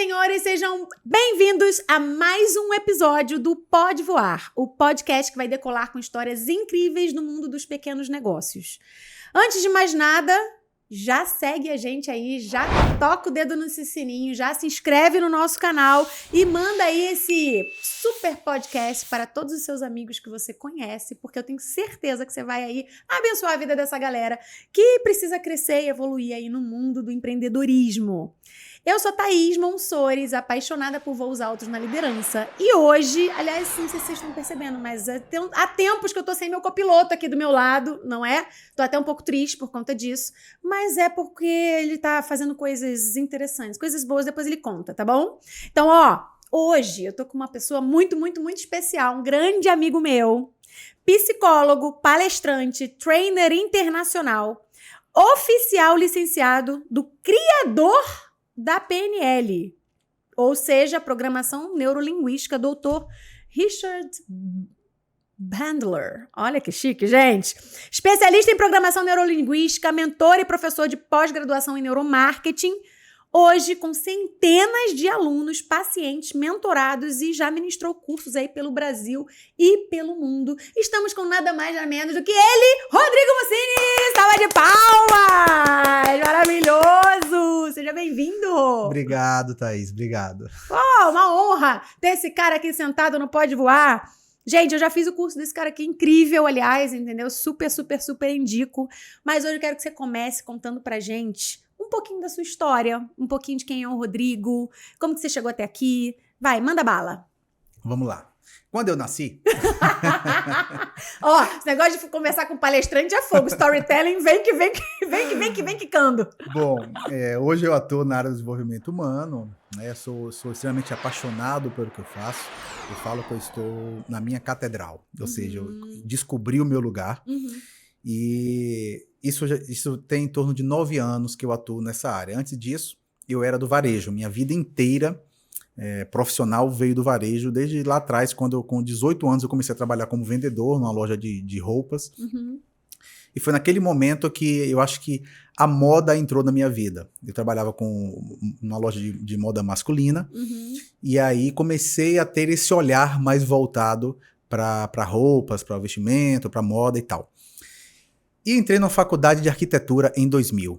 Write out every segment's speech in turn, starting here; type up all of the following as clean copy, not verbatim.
senhores, sejam bem-vindos a mais um episódio do Pode Voar, o podcast que vai decolar com histórias incríveis no mundo dos pequenos negócios. Antes de mais nada, já segue a gente aí, já toca o dedo no sininho, já se inscreve no nosso canal e manda aí esse super podcast para todos os seus amigos que você conhece, porque eu tenho certeza que você vai aí abençoar a vida dessa galera que precisa crescer e evoluir aí no mundo do empreendedorismo. Eu sou Thaís Monsores, apaixonada por voos altos na liderança. E hoje, aliás, não sei se vocês estão percebendo, mas há tempos que eu tô sem meu copiloto aqui do meu lado, não é? Tô até um pouco triste por conta disso, mas é porque ele tá fazendo coisas interessantes, coisas boas, depois ele conta, tá bom? Então, hoje eu tô com uma pessoa muito, muito, muito especial, um grande amigo meu, psicólogo, palestrante, trainer internacional, oficial licenciado do criador da PNL, ou seja, Programação Neurolinguística, Dr. Richard Bandler. Olha que chique, gente! Especialista em Programação Neurolinguística, mentor e professor de pós-graduação em Neuromarketing, hoje com centenas de alunos, pacientes, mentorados e já ministrou cursos aí pelo Brasil e pelo mundo. Estamos com nada mais nada menos do que ele, Rodrigo Mussini! Salva de palmas! Maravilhoso! Seja bem-vindo! Obrigado, Thaís. Obrigado. Uma honra ter esse cara aqui sentado no Pode Voar. Gente, eu já fiz o curso desse cara aqui, incrível, aliás, entendeu? Super, super, super indico. Mas hoje eu quero que você comece contando pra gente um pouquinho da sua história, um pouquinho de quem é o Rodrigo, como que você chegou até aqui. Vai, manda bala. Vamos lá. Quando eu nasci... Esse negócio de conversar com palestrante é fogo. Storytelling vem quicando. Bom, hoje eu atuo na área do desenvolvimento humano, né? Sou extremamente apaixonado pelo que eu faço. Eu falo que eu estou na minha catedral, ou seja, eu descobri o meu lugar. E isso tem em torno de 9 anos que eu atuo nessa área. Antes disso, eu era do varejo. Minha vida inteira profissional veio do varejo. Desde lá atrás, quando com 18 anos eu comecei a trabalhar como vendedor numa loja de roupas. E foi naquele momento que eu acho que a moda entrou na minha vida. Eu trabalhava com uma loja de moda masculina. E aí comecei a ter esse olhar mais voltado para roupas, para vestimento, para moda e tal. E entrei na faculdade de arquitetura em 2000.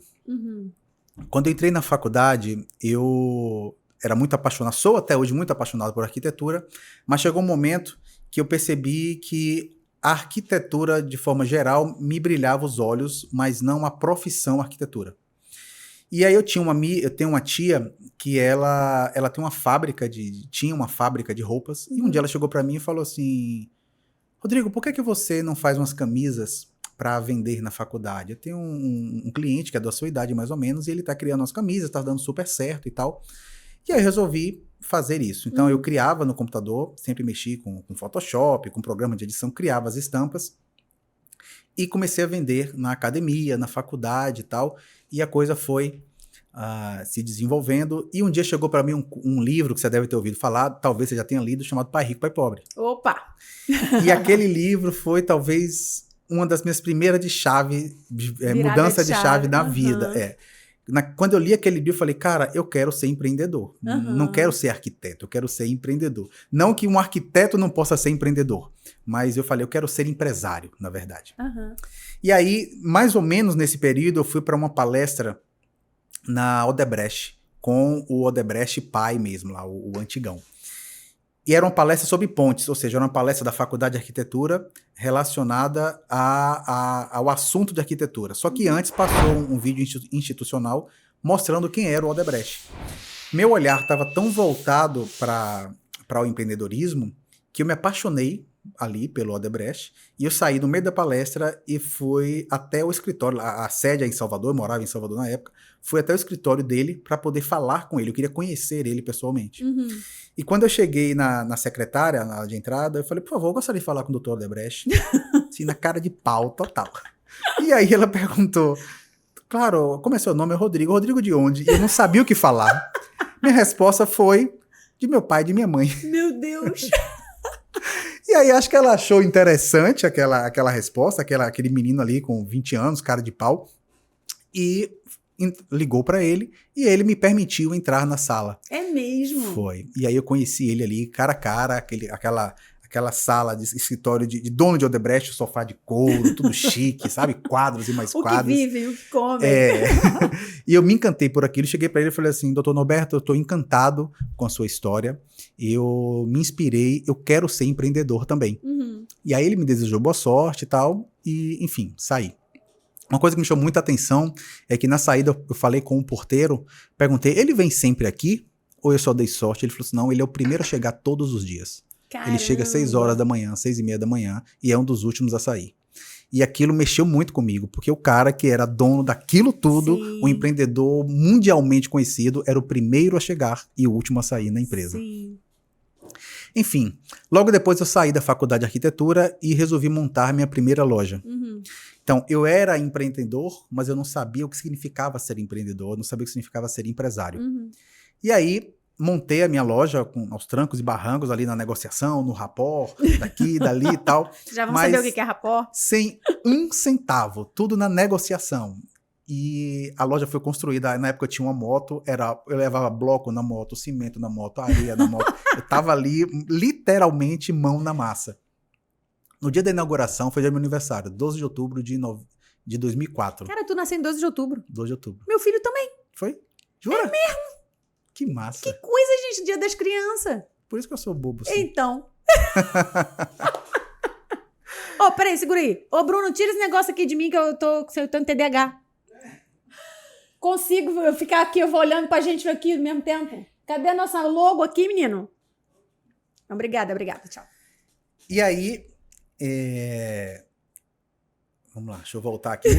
Quando eu entrei na faculdade, eu era muito apaixonado, sou até hoje muito apaixonado por arquitetura, mas chegou um momento que eu percebi que a arquitetura, de forma geral, me brilhava os olhos, mas não a profissão arquitetura. E aí eu tenho uma tia que ela tem uma fábrica tinha uma fábrica de roupas, e um dia ela chegou para mim e falou assim: Rodrigo, por que você não faz umas camisas para vender na faculdade? Eu tenho um cliente que é da sua idade mais ou menos, e ele tá criando as camisas, tá dando super certo e tal. E aí eu resolvi fazer isso. Então eu criava no computador, sempre mexi com Photoshop, com programa de edição, criava as estampas e comecei a vender na academia, na faculdade e tal. E a coisa foi se desenvolvendo. E um dia chegou para mim um livro que você deve ter ouvido falar, talvez você já tenha lido, chamado Pai Rico, Pai Pobre. Opa! E aquele livro foi talvez uma das minhas primeiras mudança de chave na vida. Quando eu li aquele livro, eu falei, cara, eu quero ser empreendedor. Não quero ser arquiteto, eu quero ser empreendedor. Não que um arquiteto não possa ser empreendedor, mas eu falei, eu quero ser empresário, na verdade. E aí, mais ou menos nesse período, eu fui para uma palestra na Odebrecht, com o Odebrecht pai mesmo, lá, o antigão. E era uma palestra sobre pontes, ou seja, era uma palestra da Faculdade de Arquitetura relacionada ao assunto de arquitetura. Só que antes passou um vídeo institucional mostrando quem era o Odebrecht. Meu olhar estava tão voltado para o empreendedorismo que eu me apaixonei ali pelo Odebrecht, e eu saí no meio da palestra e fui até o escritório, a sede é em Salvador, eu morava em Salvador na época, fui até o escritório dele para poder falar com ele, eu queria conhecer ele pessoalmente. E quando eu cheguei na secretária, na de entrada, eu falei, por favor, eu gostaria de falar com o Dr. Odebrecht, assim, na cara de pau total. E aí ela perguntou, claro, como é seu nome? É Rodrigo. Rodrigo de onde? E eu não sabia o que falar. Minha resposta foi de meu pai e de minha mãe. Meu Deus! E aí acho que ela achou interessante aquela resposta, aquele menino ali com 20 anos, cara de pau, e ligou para ele e ele me permitiu entrar na sala. É mesmo? Foi. E aí eu conheci ele ali, cara a cara, aquela sala de escritório de dono de Odebrecht, sofá de couro, tudo chique, sabe? Quadros e mais o quadros. O que vivem, o que comem. E eu me encantei por aquilo, cheguei para ele e falei assim, doutor Norberto, eu estou encantado com a sua história, eu me inspirei, eu quero ser empreendedor também. E aí ele me desejou boa sorte e tal, e enfim, saí. Uma coisa que me chamou muita atenção é que na saída eu falei com o porteiro, perguntei, ele vem sempre aqui ou eu só dei sorte? Ele falou assim, não, ele é o primeiro a chegar todos os dias. Caramba. Ele chega às 6 horas da manhã, 6:30 da manhã, e é um dos últimos a sair. E aquilo mexeu muito comigo, porque o cara que era dono daquilo tudo, Sim. um empreendedor mundialmente conhecido, era o primeiro a chegar e o último a sair na empresa. Sim. Enfim, logo depois eu saí da faculdade de arquitetura e resolvi montar minha primeira loja. Então, eu era empreendedor, mas eu não sabia o que significava ser empreendedor, eu não sabia o que significava ser empresário. E aí, montei a minha loja aos trancos e barrancos ali na negociação, no rapport, daqui, dali e tal. Já vamos saber o que é rapport? Sem um centavo, tudo na negociação. E a loja foi construída, na época eu tinha uma moto, eu levava bloco na moto, cimento na moto, areia na moto. Eu tava ali, literalmente, mão na massa. No dia da inauguração, foi dia do meu aniversário, 12 de outubro de 2004. Cara, tu nasceu em 12 de outubro. 12 de outubro. Meu filho também. Foi? Jura? É mesmo? Que massa. Que coisa, gente, dia das crianças. Por isso que eu sou bobo, assim. Então. Peraí, segura aí. Bruno, tira esse negócio aqui de mim que eu tô tendo TDAH. Consigo ficar aqui, eu vou olhando pra gente aqui ao mesmo tempo? Cadê a nossa logo aqui, menino? Obrigada, tchau. E aí, vamos lá, deixa eu voltar aqui.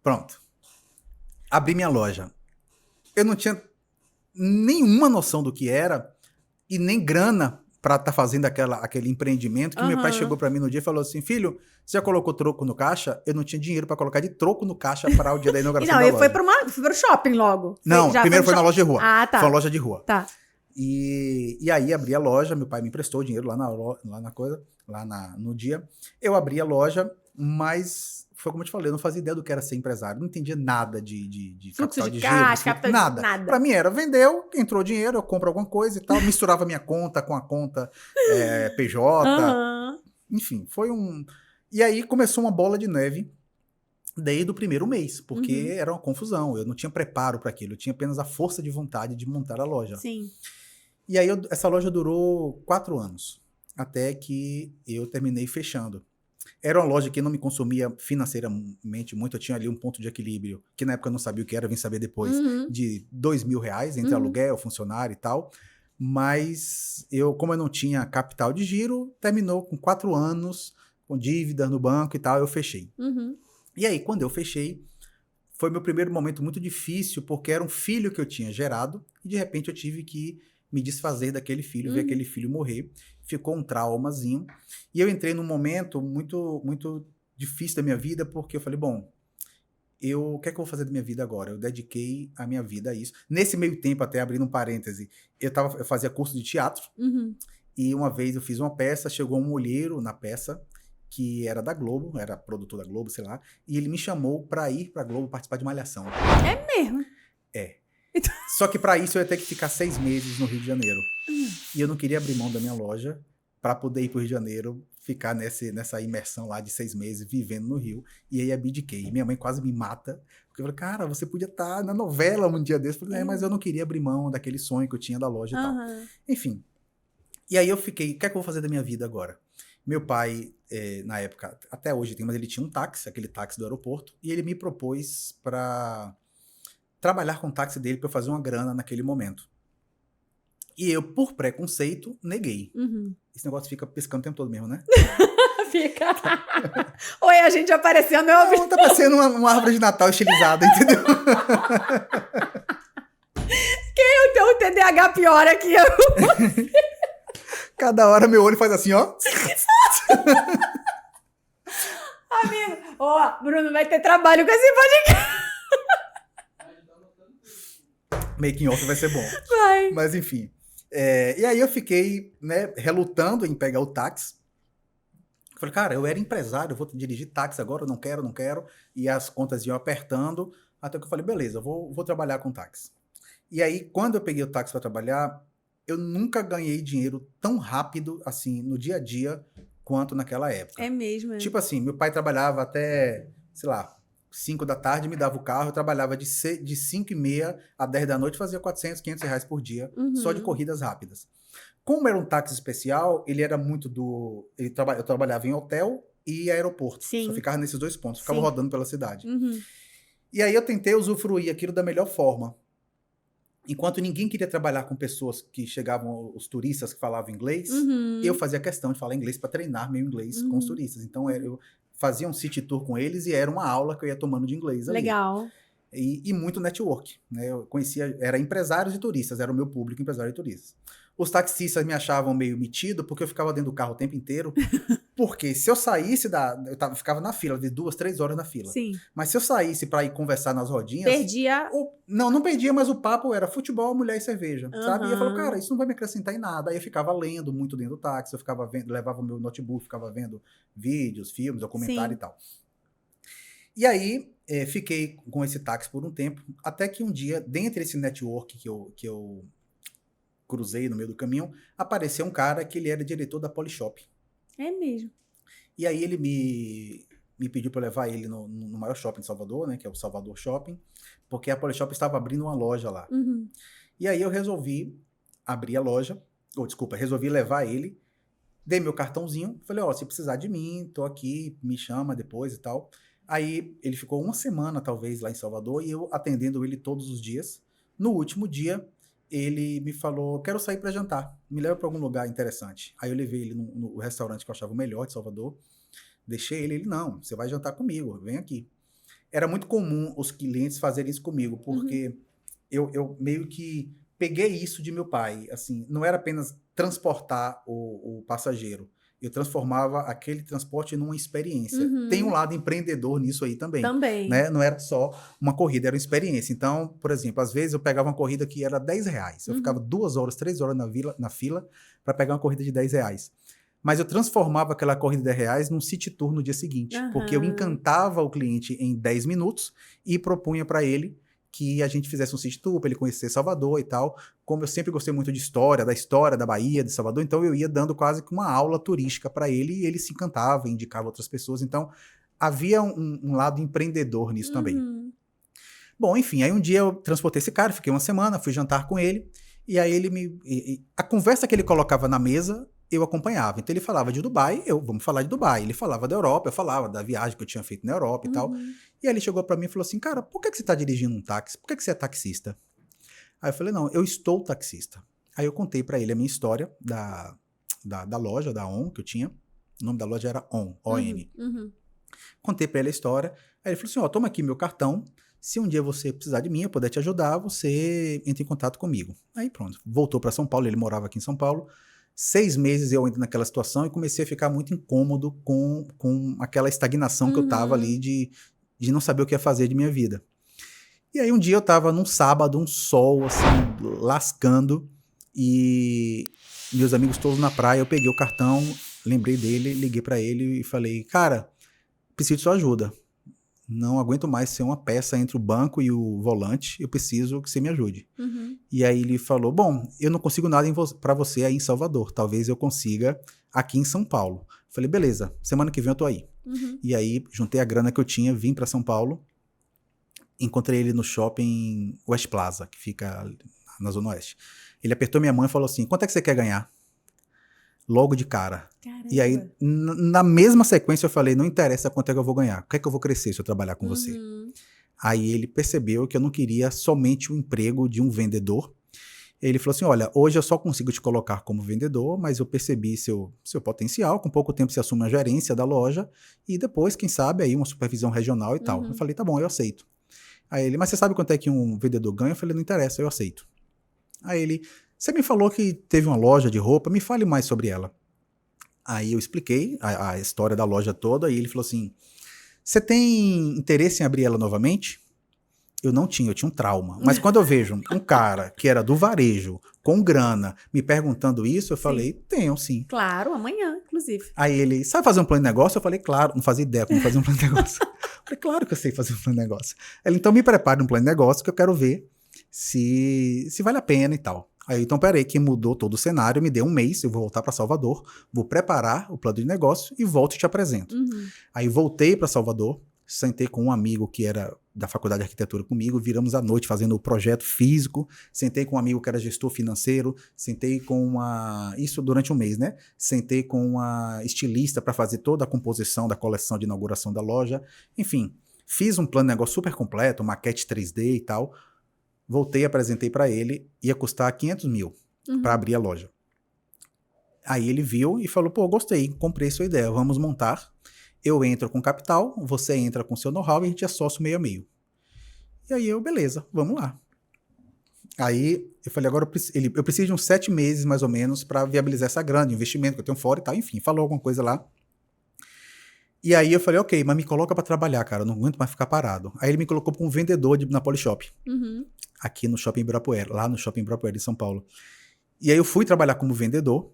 Pronto. Abri minha loja. Eu não tinha nenhuma noção do que era e nem grana para estar fazendo aquele empreendimento que meu pai chegou para mim no dia e falou assim, filho, você já colocou troco no caixa? Eu não tinha dinheiro para colocar de troco no caixa para o dia da inauguração da loja. Não, ele foi pro shopping logo. Não, primeiro foi na loja de rua. Ah, tá. Foi uma loja de rua. Tá. E aí abri a loja, meu pai me emprestou o dinheiro no dia. Eu abri a loja, mas foi como eu te falei, eu não fazia ideia do que era ser empresário, não entendia nada de fluxo capital de de caixa, giro, nada. Pra mim era, vendeu, entrou dinheiro, eu compro alguma coisa e tal, misturava minha conta com a conta PJ, enfim, foi um... E aí começou uma bola de neve desde o primeiro mês, porque era uma confusão, eu não tinha preparo para aquilo, eu tinha apenas a força de vontade de montar a loja. Sim. E aí essa loja durou 4 anos, até que eu terminei fechando. Era uma loja que não me consumia financeiramente muito, eu tinha ali um ponto de equilíbrio, que na época eu não sabia o que era, vim saber depois, de R$2.000 entre aluguel, funcionário e tal. Mas como eu não tinha capital de giro, terminou com 4 anos, com dívida no banco e tal, eu fechei. E aí, quando eu fechei, foi meu primeiro momento muito difícil, porque era um filho que eu tinha gerado, e de repente eu tive que me desfazer daquele filho, ver aquele filho morrer. Ficou um traumazinho. E eu entrei num momento muito, muito difícil da minha vida, porque eu falei, bom, o que é que eu vou fazer da minha vida agora? Eu dediquei a minha vida a isso. Nesse meio tempo, até abrindo um parêntese, eu fazia curso de teatro, e uma vez eu fiz uma peça, chegou um olheiro na peça, que era da Globo, era produtor da Globo, sei lá, e ele me chamou pra ir pra Globo participar de Malhação. É mesmo? É. Só que pra isso eu ia ter que ficar 6 meses no Rio de Janeiro. E eu não queria abrir mão da minha loja pra poder ir pro Rio de Janeiro, ficar nessa imersão lá de 6 meses, vivendo no Rio. E aí abdiquei. Minha mãe quase me mata. Porque eu falei, cara, você podia estar na novela um dia desse. Eu falei, mas eu não queria abrir mão daquele sonho que eu tinha da loja e tal. Enfim. E aí eu fiquei, o que é que eu vou fazer da minha vida agora? Meu pai, na época, até hoje tem, mas ele tinha um táxi, aquele táxi do aeroporto, e ele me propôs pra trabalhar com o táxi dele para eu fazer uma grana naquele momento. E eu, por preconceito, neguei. Esse negócio fica piscando o tempo todo mesmo, né? Fica. Oi, a gente aparecendo. Não, tá parecendo uma árvore de Natal estilizada, entendeu? Quem tem o TDAH pior aqui? Cada hora meu olho faz assim, ó. Amigo, Bruno vai ter trabalho com esse podcast. Making off vai ser bom. Vai. Mas enfim. E aí eu fiquei, né, relutando em pegar o táxi. Falei, cara, eu era empresário, eu vou dirigir táxi agora, eu não quero. E as contas iam apertando. Até que eu falei, beleza, eu vou trabalhar com táxi. E aí, quando eu peguei o táxi para trabalhar, eu nunca ganhei dinheiro tão rápido, assim, no dia a dia, quanto naquela época. É mesmo, é. Tipo assim, meu pai trabalhava até, sei lá, 5 da tarde, me dava o carro, eu trabalhava de 5h30 a 10 da noite, fazia 400, 500 reais por dia, só de corridas rápidas. Como era um táxi especial, ele era muito eu trabalhava em hotel e aeroporto. Sim. Só ficava nesses 2 pontos, ficava rodando pela cidade. Uhum. E aí eu tentei usufruir aquilo da melhor forma. Enquanto ninguém queria trabalhar com pessoas que chegavam, os turistas que falavam inglês, eu fazia questão de falar inglês para treinar meu inglês com os turistas. Então eu fazia um city tour com eles e era uma aula que eu ia tomando de inglês ali. Legal. E muito network, né? Eu conhecia, era empresários e turistas, era o meu público, empresário e turistas. Os taxistas me achavam meio metido porque eu ficava dentro do carro o tempo inteiro. Porque se eu saísse eu ficava na fila, de 2, 3 horas na fila. Sim. Mas se eu saísse para ir conversar nas rodinhas... Perdia... Não perdia, mas o papo era futebol, mulher e cerveja, sabe? E eu falava, cara, isso não vai me acrescentar em nada. Aí eu ficava lendo muito dentro do táxi, eu ficava vendo, levava o meu notebook, ficava vendo vídeos, filmes, documentário e tal. E aí, fiquei com esse táxi por um tempo, até que um dia, dentro desse network que eu cruzei no meio do caminho, apareceu um cara que ele era diretor da Polishop. É mesmo. E aí ele me pediu para levar ele no maior shopping de Salvador, né, que é o Salvador Shopping, porque a Polishop estava abrindo uma loja lá. E aí eu resolvi abrir a loja, resolvi levar ele, dei meu cartãozinho, falei, se precisar de mim, tô aqui, me chama depois e tal. Aí ele ficou uma semana, talvez, lá em Salvador, e eu atendendo ele todos os dias. No último dia, ele me falou, quero sair para jantar, me leva para algum lugar interessante. Aí eu levei ele no restaurante que eu achava o melhor de Salvador, deixei ele, não, você vai jantar comigo, vem aqui. Era muito comum os clientes fazerem isso comigo, porque eu meio que peguei isso de meu pai, assim, não era apenas transportar o passageiro, eu transformava aquele transporte numa experiência. Tem um lado empreendedor nisso aí também. Né? Não era só uma corrida, era uma experiência. Então, por exemplo, às vezes eu pegava uma corrida que era R$10. Eu ficava 2 horas, 3 horas na fila para pegar uma corrida de R$10. Mas eu transformava aquela corrida de R$10 num city tour no dia seguinte. Porque eu encantava o cliente em 10 minutos e propunha para ele que a gente fizesse um city tour para ele conhecer Salvador e tal. Como eu sempre gostei muito de história da Bahia, de Salvador, então eu ia dando quase que uma aula turística para ele e ele se encantava, indicava outras pessoas. Então, havia um lado empreendedor nisso também. Bom, enfim, aí um dia eu transportei esse cara, fiquei uma semana, fui jantar com ele, e aí ele a conversa que ele colocava na mesa, eu acompanhava. Então ele falava de Dubai, vamos falar de Dubai. Ele falava da Europa, eu falava da viagem que eu tinha feito na Europa e tal. E aí ele chegou pra mim e falou assim, cara, por que você tá dirigindo um táxi? Por que você é taxista? Aí eu falei, não, eu estou taxista. Aí eu contei pra ele a minha história da loja, da ON, que eu tinha. O nome da loja era ON, O-N. Contei pra ele a história. Aí ele falou assim, toma aqui meu cartão. Se um dia você precisar de mim, eu puder te ajudar, você entra em contato comigo. Aí pronto, voltou pra São Paulo, ele morava aqui em São Paulo. 6 meses eu ainda naquela situação e comecei a ficar muito incômodo com aquela estagnação que eu tava ali de não saber o que ia fazer de minha vida. E aí um dia eu tava num sábado, um sol assim, lascando, e meus amigos todos na praia, eu peguei o cartão, lembrei dele, liguei pra ele e falei, cara, preciso de sua ajuda. Não aguento mais ser uma peça entre o banco e o volante, eu preciso que você me ajude. E aí ele falou, bom, eu não consigo nada pra você aí em Salvador, talvez eu consiga aqui em São Paulo. Falei, beleza, semana que vem eu tô aí. E aí juntei a grana que eu tinha, vim pra São Paulo, encontrei ele no shopping West Plaza, que fica na Zona Oeste. Ele apertou minha mão e falou assim, quanto é que você quer ganhar? Logo de cara. Caramba. E aí, na mesma sequência, eu falei, não interessa quanto é que eu vou ganhar. O que é que eu vou crescer se eu trabalhar com você? Aí ele percebeu que eu não queria somente o emprego de um vendedor. Ele falou assim, olha, hoje eu só consigo te colocar como vendedor, mas eu percebi seu potencial. Com pouco tempo você assume a gerência da loja e depois, quem sabe, aí uma supervisão regional e tal. Eu falei, tá bom, eu aceito. Aí ele, mas você sabe quanto é que um vendedor ganha? Eu falei, não interessa, eu aceito. Aí ele, você me falou que teve uma loja de roupa, me fale mais sobre ela. Aí eu expliquei a história da loja toda e ele falou assim, você tem interesse em abrir ela novamente? Eu não tinha, eu tinha um trauma. Mas quando eu vejo um cara que era do varejo, com grana, me perguntando isso, eu falei, tenho sim. Claro, amanhã, inclusive. Aí ele, sabe fazer um plano de negócio? Eu falei, claro, não fazia ideia como fazer um plano de negócio. Falei, claro que eu sei fazer um plano de negócio. Ela, então me prepare um plano de negócio que eu quero ver se vale a pena e tal. Aí, então, peraí, que mudou todo o cenário, me deu um mês, eu vou voltar para Salvador, vou preparar o plano de negócio e volto e te apresento. Aí voltei para Salvador, sentei com um amigo que era da faculdade de arquitetura comigo, viramos à noite fazendo o projeto físico, sentei com um amigo que era gestor financeiro, sentei com uma... Isso durante um mês, né? Sentei com uma estilista para fazer toda a composição da coleção de inauguração da loja. Enfim, fiz um plano de negócio super completo, maquete 3D e tal. Voltei, apresentei para ele, ia custar 500 mil para abrir a loja. Aí ele viu e falou, pô, gostei, comprei sua ideia, vamos montar. Eu entro com capital, você entra com seu know-how e a gente é sócio meio a meio. E aí eu, beleza, vamos lá. Aí eu falei, agora eu preciso de uns 7 meses mais ou menos para viabilizar essa grana, investimento que eu tenho fora e tal. Enfim, falou alguma coisa lá. E aí eu falei, ok, mas me coloca para trabalhar, cara, eu não aguento mais ficar parado. Aí ele me colocou como vendedor na Polishop, aqui no Shopping Ibirapuera, lá no Shopping Ibirapuera de São Paulo. E aí eu fui trabalhar como vendedor.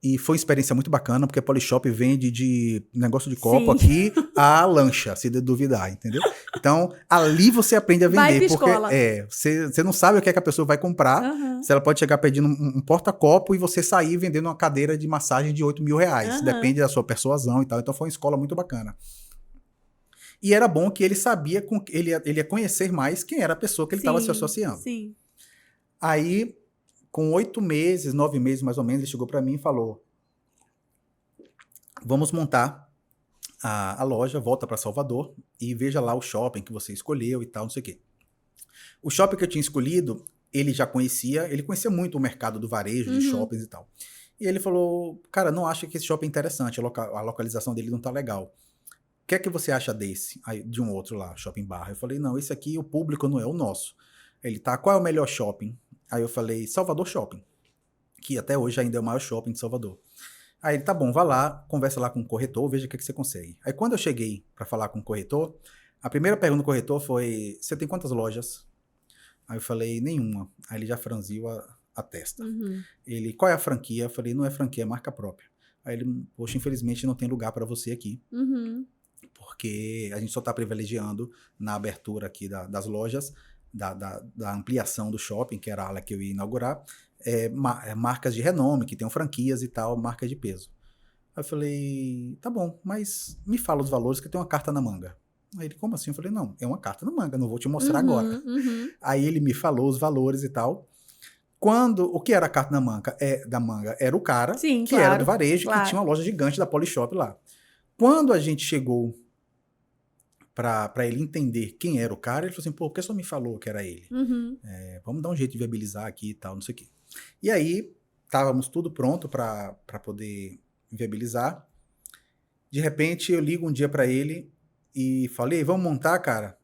E foi uma experiência muito bacana, porque a Polishop vende de negócio de copo aqui a lancha, se duvidar, entendeu? Então, ali você aprende a vender. Vai pra porque escola. você não sabe o que é que a pessoa vai comprar. Se ela pode chegar pedindo um porta-copo e você sair vendendo uma cadeira de massagem de 8 mil reais. Depende da sua persuasão e tal. Então, foi uma escola muito bacana. E era bom que ele sabia, ele ia conhecer mais quem era a pessoa que ele estava se associando. Sim. Aí... Com 8 meses, 9 meses mais ou menos, ele chegou para mim e falou, vamos montar a loja, volta para Salvador e veja lá o shopping que você escolheu e tal, não sei o quê. O shopping que eu tinha escolhido, ele já conhecia, ele conhecia muito o mercado do varejo, de shoppings e tal. E ele falou, cara, não acho que esse shopping é interessante, a localização dele não tá legal. O que é que você acha desse? Aí, de um outro lá, Shopping Barra. Eu falei, não, esse aqui, o público não é o nosso. Ele tá, qual é o melhor shopping? Aí eu falei, Salvador Shopping, que até hoje ainda é o maior shopping de Salvador. Aí ele, tá bom, vá lá, conversa lá com o corretor, veja o que você consegue. Aí quando eu cheguei para falar com o corretor, a primeira pergunta do corretor foi, você tem quantas lojas? Aí eu falei, nenhuma. Aí ele já franziu a testa. Ele, qual é a franquia? Eu falei, não é franquia, é marca própria. Aí ele, poxa, infelizmente não tem lugar para você aqui. Porque a gente só está privilegiando na abertura aqui das lojas, da ampliação do shopping, que era a ala que eu ia inaugurar, marcas de renome, que tenham franquias e tal, marcas de peso. Aí eu falei, tá bom, mas me fala os valores que eu tenho uma carta na manga. Aí ele, como assim? Eu falei, não, é uma carta na manga, não vou te mostrar agora. Aí ele me falou os valores e tal. O que era a carta da manga? Era o cara, que era do varejo, que tinha uma loja gigante da Polishop lá. Quando a gente chegou para ele entender quem era o cara, ele falou assim, pô, por que só me falou que era ele? Vamos dar um jeito de viabilizar aqui e tal, não sei o quê. E aí, estávamos tudo pronto para poder viabilizar. De repente, eu ligo um dia para ele e falei, vamos montar, cara?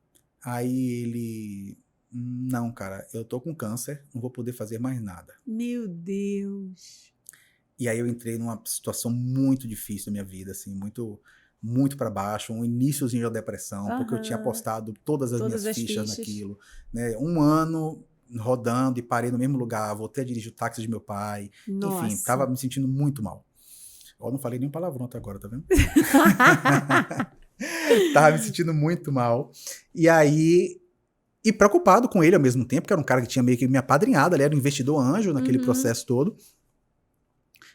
Aí ele, não, cara, eu tô com câncer, não vou poder fazer mais nada. Meu Deus. E aí eu entrei numa situação muito difícil da minha vida, assim, muito para baixo, um iniciozinho da depressão, porque eu tinha apostado todas as minhas fichas naquilo, né? 1 ano rodando e parei no mesmo lugar, voltei a dirigir o táxi de meu pai, enfim, tava me sentindo muito mal. Ó, não falei nem palavrão até agora, tá vendo? Tava me sentindo muito mal. E aí, e preocupado com ele ao mesmo tempo, que era um cara que tinha meio que me apadrinhado, ele era um investidor anjo naquele processo todo.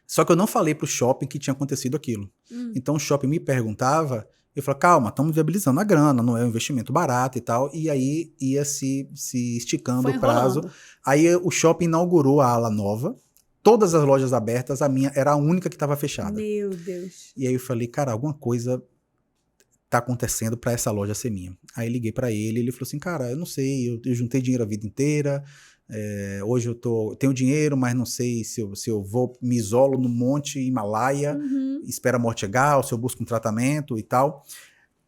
Só que eu não falei pro shopping que tinha acontecido aquilo. Então o shopping me perguntava, eu falava, calma, estamos viabilizando a grana, não é um investimento barato e tal. E aí ia se esticando o prazo. Aí o shopping inaugurou a ala nova, todas as lojas abertas, a minha era a única que estava fechada. Meu Deus. E aí eu falei, cara, alguma coisa tá acontecendo para essa loja ser minha. Aí liguei para ele falou assim, cara, eu não sei, eu juntei dinheiro a vida inteira, hoje eu tenho dinheiro, mas não sei se eu vou, me isolo no Monte Himalaia, espero a morte chegar, ou se eu busco um tratamento e tal.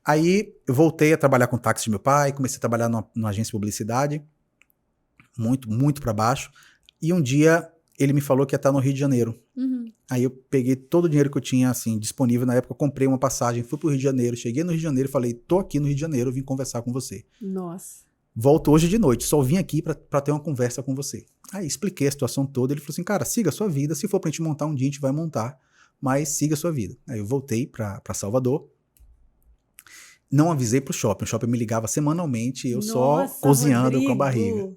Aí eu voltei a trabalhar com o táxi de meu pai, comecei a trabalhar numa agência de publicidade, muito para baixo, e um dia ele me falou que ia estar no Rio de Janeiro. Aí eu peguei todo o dinheiro que eu tinha assim, disponível na época, eu comprei uma passagem, fui pro Rio de Janeiro, cheguei no Rio de Janeiro e falei, tô aqui no Rio de Janeiro, vim conversar com você. Nossa. Volto hoje de noite, só vim aqui pra ter uma conversa com você. Aí expliquei a situação toda, ele falou assim, cara, siga a sua vida, se for pra gente montar um dia, a gente vai montar, mas siga a sua vida. Aí eu voltei pra Salvador, Não avisei pro shopping. O shopping me ligava semanalmente, eu só Nossa, cozinhando Rodrigo. com a barriga.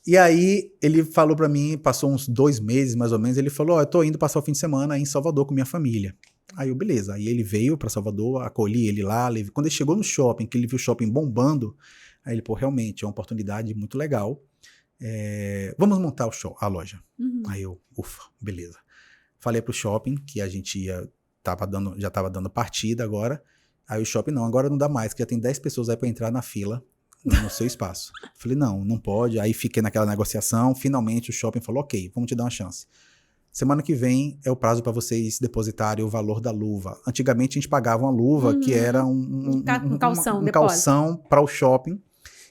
E aí, ele falou pra mim, passou uns 2 meses, mais ou menos, ele falou, eu tô indo passar o fim de semana aí em Salvador com minha família. Aí eu, beleza. Aí ele veio pra Salvador, acolhi ele lá. Quando ele chegou no shopping, que ele viu o shopping bombando, aí ele, pô, realmente, é uma oportunidade muito legal. Vamos montar a loja. Aí eu, ufa, beleza. Falei pro shopping que a gente já tava dando partida agora. Aí o shopping, não, agora não dá mais, que já tem 10 pessoas aí pra entrar na fila no seu espaço. Falei, não pode. Aí fiquei naquela negociação. Finalmente o shopping falou, ok, vamos te dar uma chance. Semana que vem é o prazo para vocês depositarem o valor da luva. Antigamente a gente pagava uma luva que era um calção para o shopping,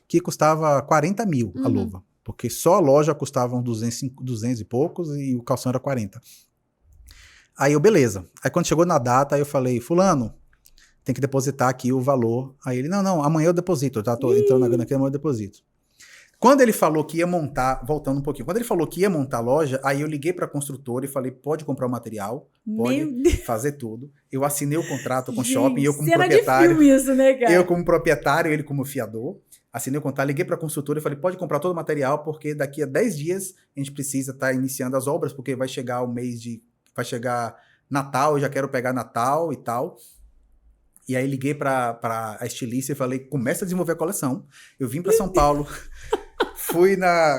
que custava 40 mil a luva. Porque só a loja custava uns 200 e poucos e o calção era 40. Aí eu, beleza. Aí quando chegou na data, aí eu falei, fulano, tem que depositar aqui o valor. Aí ele, não, amanhã eu deposito. Eu já tô entrando na grana aqui, amanhã eu deposito. Quando ele falou que ia montar, voltando um pouquinho, quando ele falou que ia montar a loja, aí eu liguei para a construtora e falei, pode comprar o material, pode fazer tudo. Eu assinei o contrato com o shopping, eu como proprietário. De filme isso, né, cara? Eu como proprietário, ele como fiador. Assinei o contrato, liguei para a construtora e falei, pode comprar todo o material, porque daqui a 10 dias a gente precisa estar iniciando as obras, porque vai chegar vai chegar Natal, eu já quero pegar Natal e tal. E aí liguei para a estilista e falei, começa a desenvolver a coleção. Eu vim para São Paulo,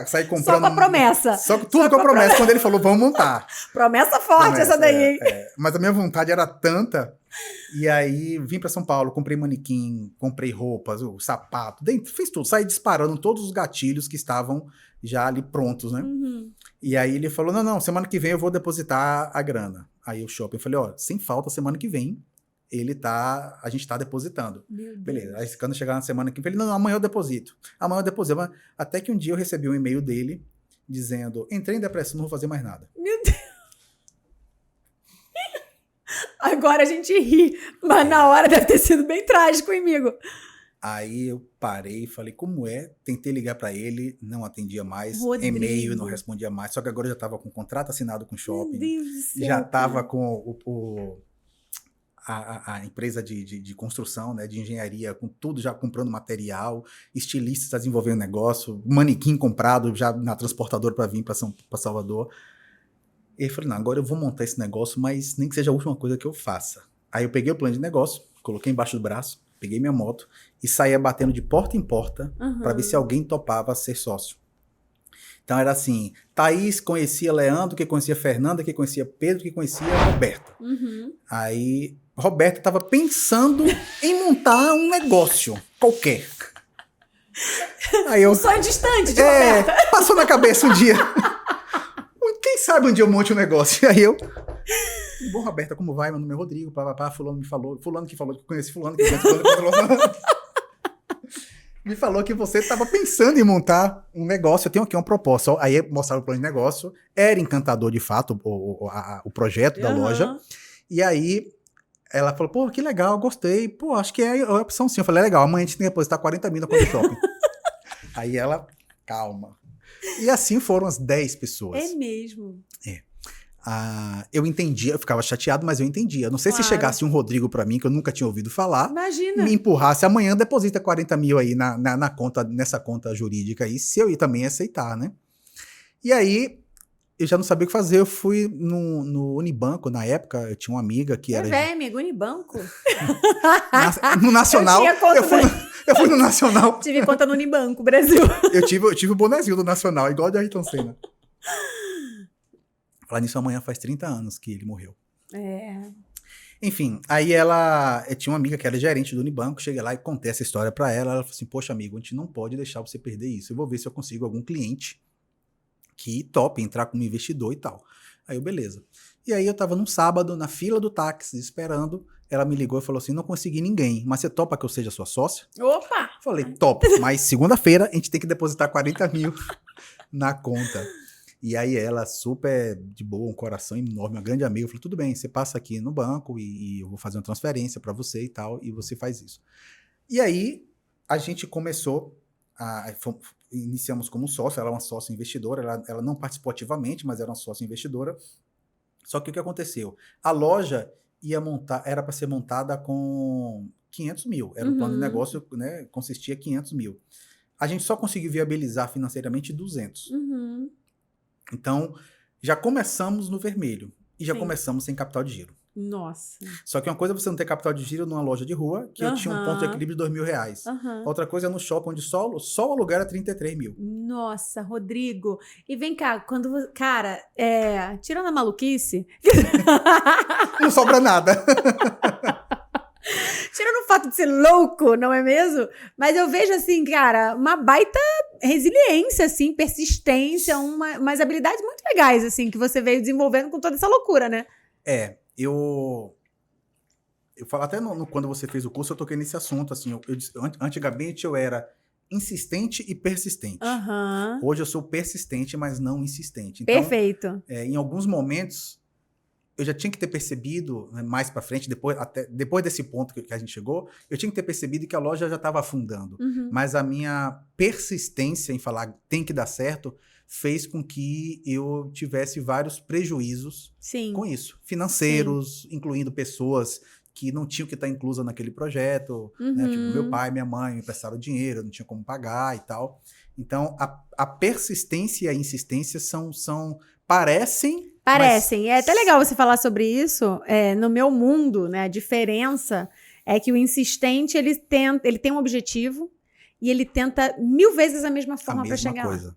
saí comprando... Só com a promessa. Tudo com a promessa, quando ele falou, vamos montar. Promessa forte essa daí. Mas a minha vontade era tanta. E aí vim para São Paulo, comprei manequim, comprei roupas, o sapato, fiz tudo. Saí disparando todos os gatilhos que estavam já ali prontos, né? E aí ele falou, não, semana que vem eu vou depositar a grana. Aí o shopping, eu falei, sem falta, semana que vem a gente tá depositando. Beleza. Aí quando chegar na semana que vem, ele, não, amanhã eu deposito. Até que um dia eu recebi um e-mail dele dizendo, entrei em depressão, não vou fazer mais nada. Meu Deus. Agora a gente ri, mas na hora deve ter sido bem trágico, amigo. Aí eu parei e falei, como é? Tentei ligar para ele, não atendia mais. Rodrigo. E-mail, não respondia mais. Só que agora eu já tava com o contrato assinado com o shopping. Meu Deus do céu, já tava com a empresa de construção, né, de engenharia, com tudo já comprando material, estilistas desenvolvendo negócio, manequim comprado já na transportadora para vir para Salvador. E eu falei, não, agora eu vou montar esse negócio, mas nem que seja a última coisa que eu faça. Aí eu peguei o plano de negócio, coloquei embaixo do braço, peguei minha moto e saía batendo de porta em porta para ver se alguém topava ser sócio. Então era assim, Thaís conhecia Leandro, que conhecia Fernanda, que conhecia Pedro, que conhecia Roberta. Aí Roberta estava pensando em montar um negócio qualquer. Aí um sonho distante de Roberta. Passou na cabeça um dia. Quem sabe um dia eu monte um negócio. E aí eu... Bom, Roberta, como vai? Meu nome é Rodrigo, papapá, fulano me falou, fulano que falou que conhece fulano, que conhece fulano. Me falou que você estava pensando em montar um negócio. Eu tenho aqui uma proposta. Aí mostraram o plano de negócio. Era encantador, de fato, o projeto da loja. E aí ela falou, pô, que legal, gostei. Pô, acho que é a opção sim. Eu falei, legal, amanhã a gente tem que depositar 40 mil na conta do shopping. Aí ela, calma. E assim foram as 10 pessoas. É mesmo. Eu entendia, eu ficava chateado, mas eu entendia. Não sei se chegasse um Rodrigo pra mim, que eu nunca tinha ouvido falar. Imagina. Me empurrasse, amanhã deposita 40 mil aí na conta, nessa conta jurídica aí, se eu ia também aceitar, né? E aí, eu já não sabia o que fazer, eu fui no Unibanco, na época, eu tinha uma amiga que era... amigo, Unibanco? No Nacional, eu fui no Nacional. Tive conta no Unibanco, Brasil. Eu tive o bonezinho do Nacional, igual de Ayrton Senna. Falar nisso, amanhã faz 30 anos que ele morreu. Enfim, aí eu tinha uma amiga que era gerente do Unibanco, cheguei lá e contei essa história pra ela, ela falou assim, poxa amigo, a gente não pode deixar você perder isso, eu vou ver se eu consigo algum cliente que tope entrar como investidor e tal. Aí eu, beleza. E aí eu tava num sábado, na fila do táxi, esperando, ela me ligou e falou assim, não consegui ninguém, mas você topa que eu seja sua sócia? Opa! Falei, top, mas segunda-feira a gente tem que depositar 40 mil na conta. E aí ela, super de boa, um coração enorme, uma grande amiga, falou, tudo bem, você passa aqui no banco e eu vou fazer uma transferência para você e tal, e você faz isso. E aí a gente começou, iniciamos como sócio, ela é uma sócia investidora, ela não participou ativamente, mas era uma sócia investidora. Só que o que aconteceu? A loja era para ser montada com 500 mil. Era o plano de negócio, né? Consistia em 500 mil. A gente só conseguiu viabilizar financeiramente 200. Então, já começamos no vermelho. E já começamos sem capital de giro. Nossa. Só que uma coisa é você não ter capital de giro numa loja de rua, que eu tinha um ponto de equilíbrio de R$2.000. Outra coisa é no shopping, onde só o aluguel era 33 mil. Nossa, Rodrigo. E vem cá, cara, tirando a maluquice... Não sobra nada. Tirando o fato de ser louco, não é mesmo? Mas eu vejo, assim, cara, uma baita resiliência, assim, persistência, umas habilidades muito legais, assim, que você veio desenvolvendo com toda essa loucura, né? Eu falo até quando você fez o curso, eu toquei nesse assunto, assim, antigamente eu era insistente e persistente. Hoje eu sou persistente, mas não insistente. Então, perfeito. Em alguns momentos, eu já tinha que ter percebido, né, mais pra frente, depois desse ponto que a gente chegou, eu tinha que ter percebido que a loja já estava afundando. Mas a minha persistência em falar tem que dar certo fez com que eu tivesse vários prejuízos com isso. Financeiros, incluindo pessoas que não tinham que estar inclusas naquele projeto. Né? Tipo, meu pai e minha mãe me prestaram dinheiro, eu não tinha como pagar e tal. Então, a persistência e a insistência parecem... Parecem. É até legal você falar sobre isso. No meu mundo, né, a diferença é que o insistente, ele tem um objetivo e ele tenta 1000 vezes a mesma forma para chegar lá.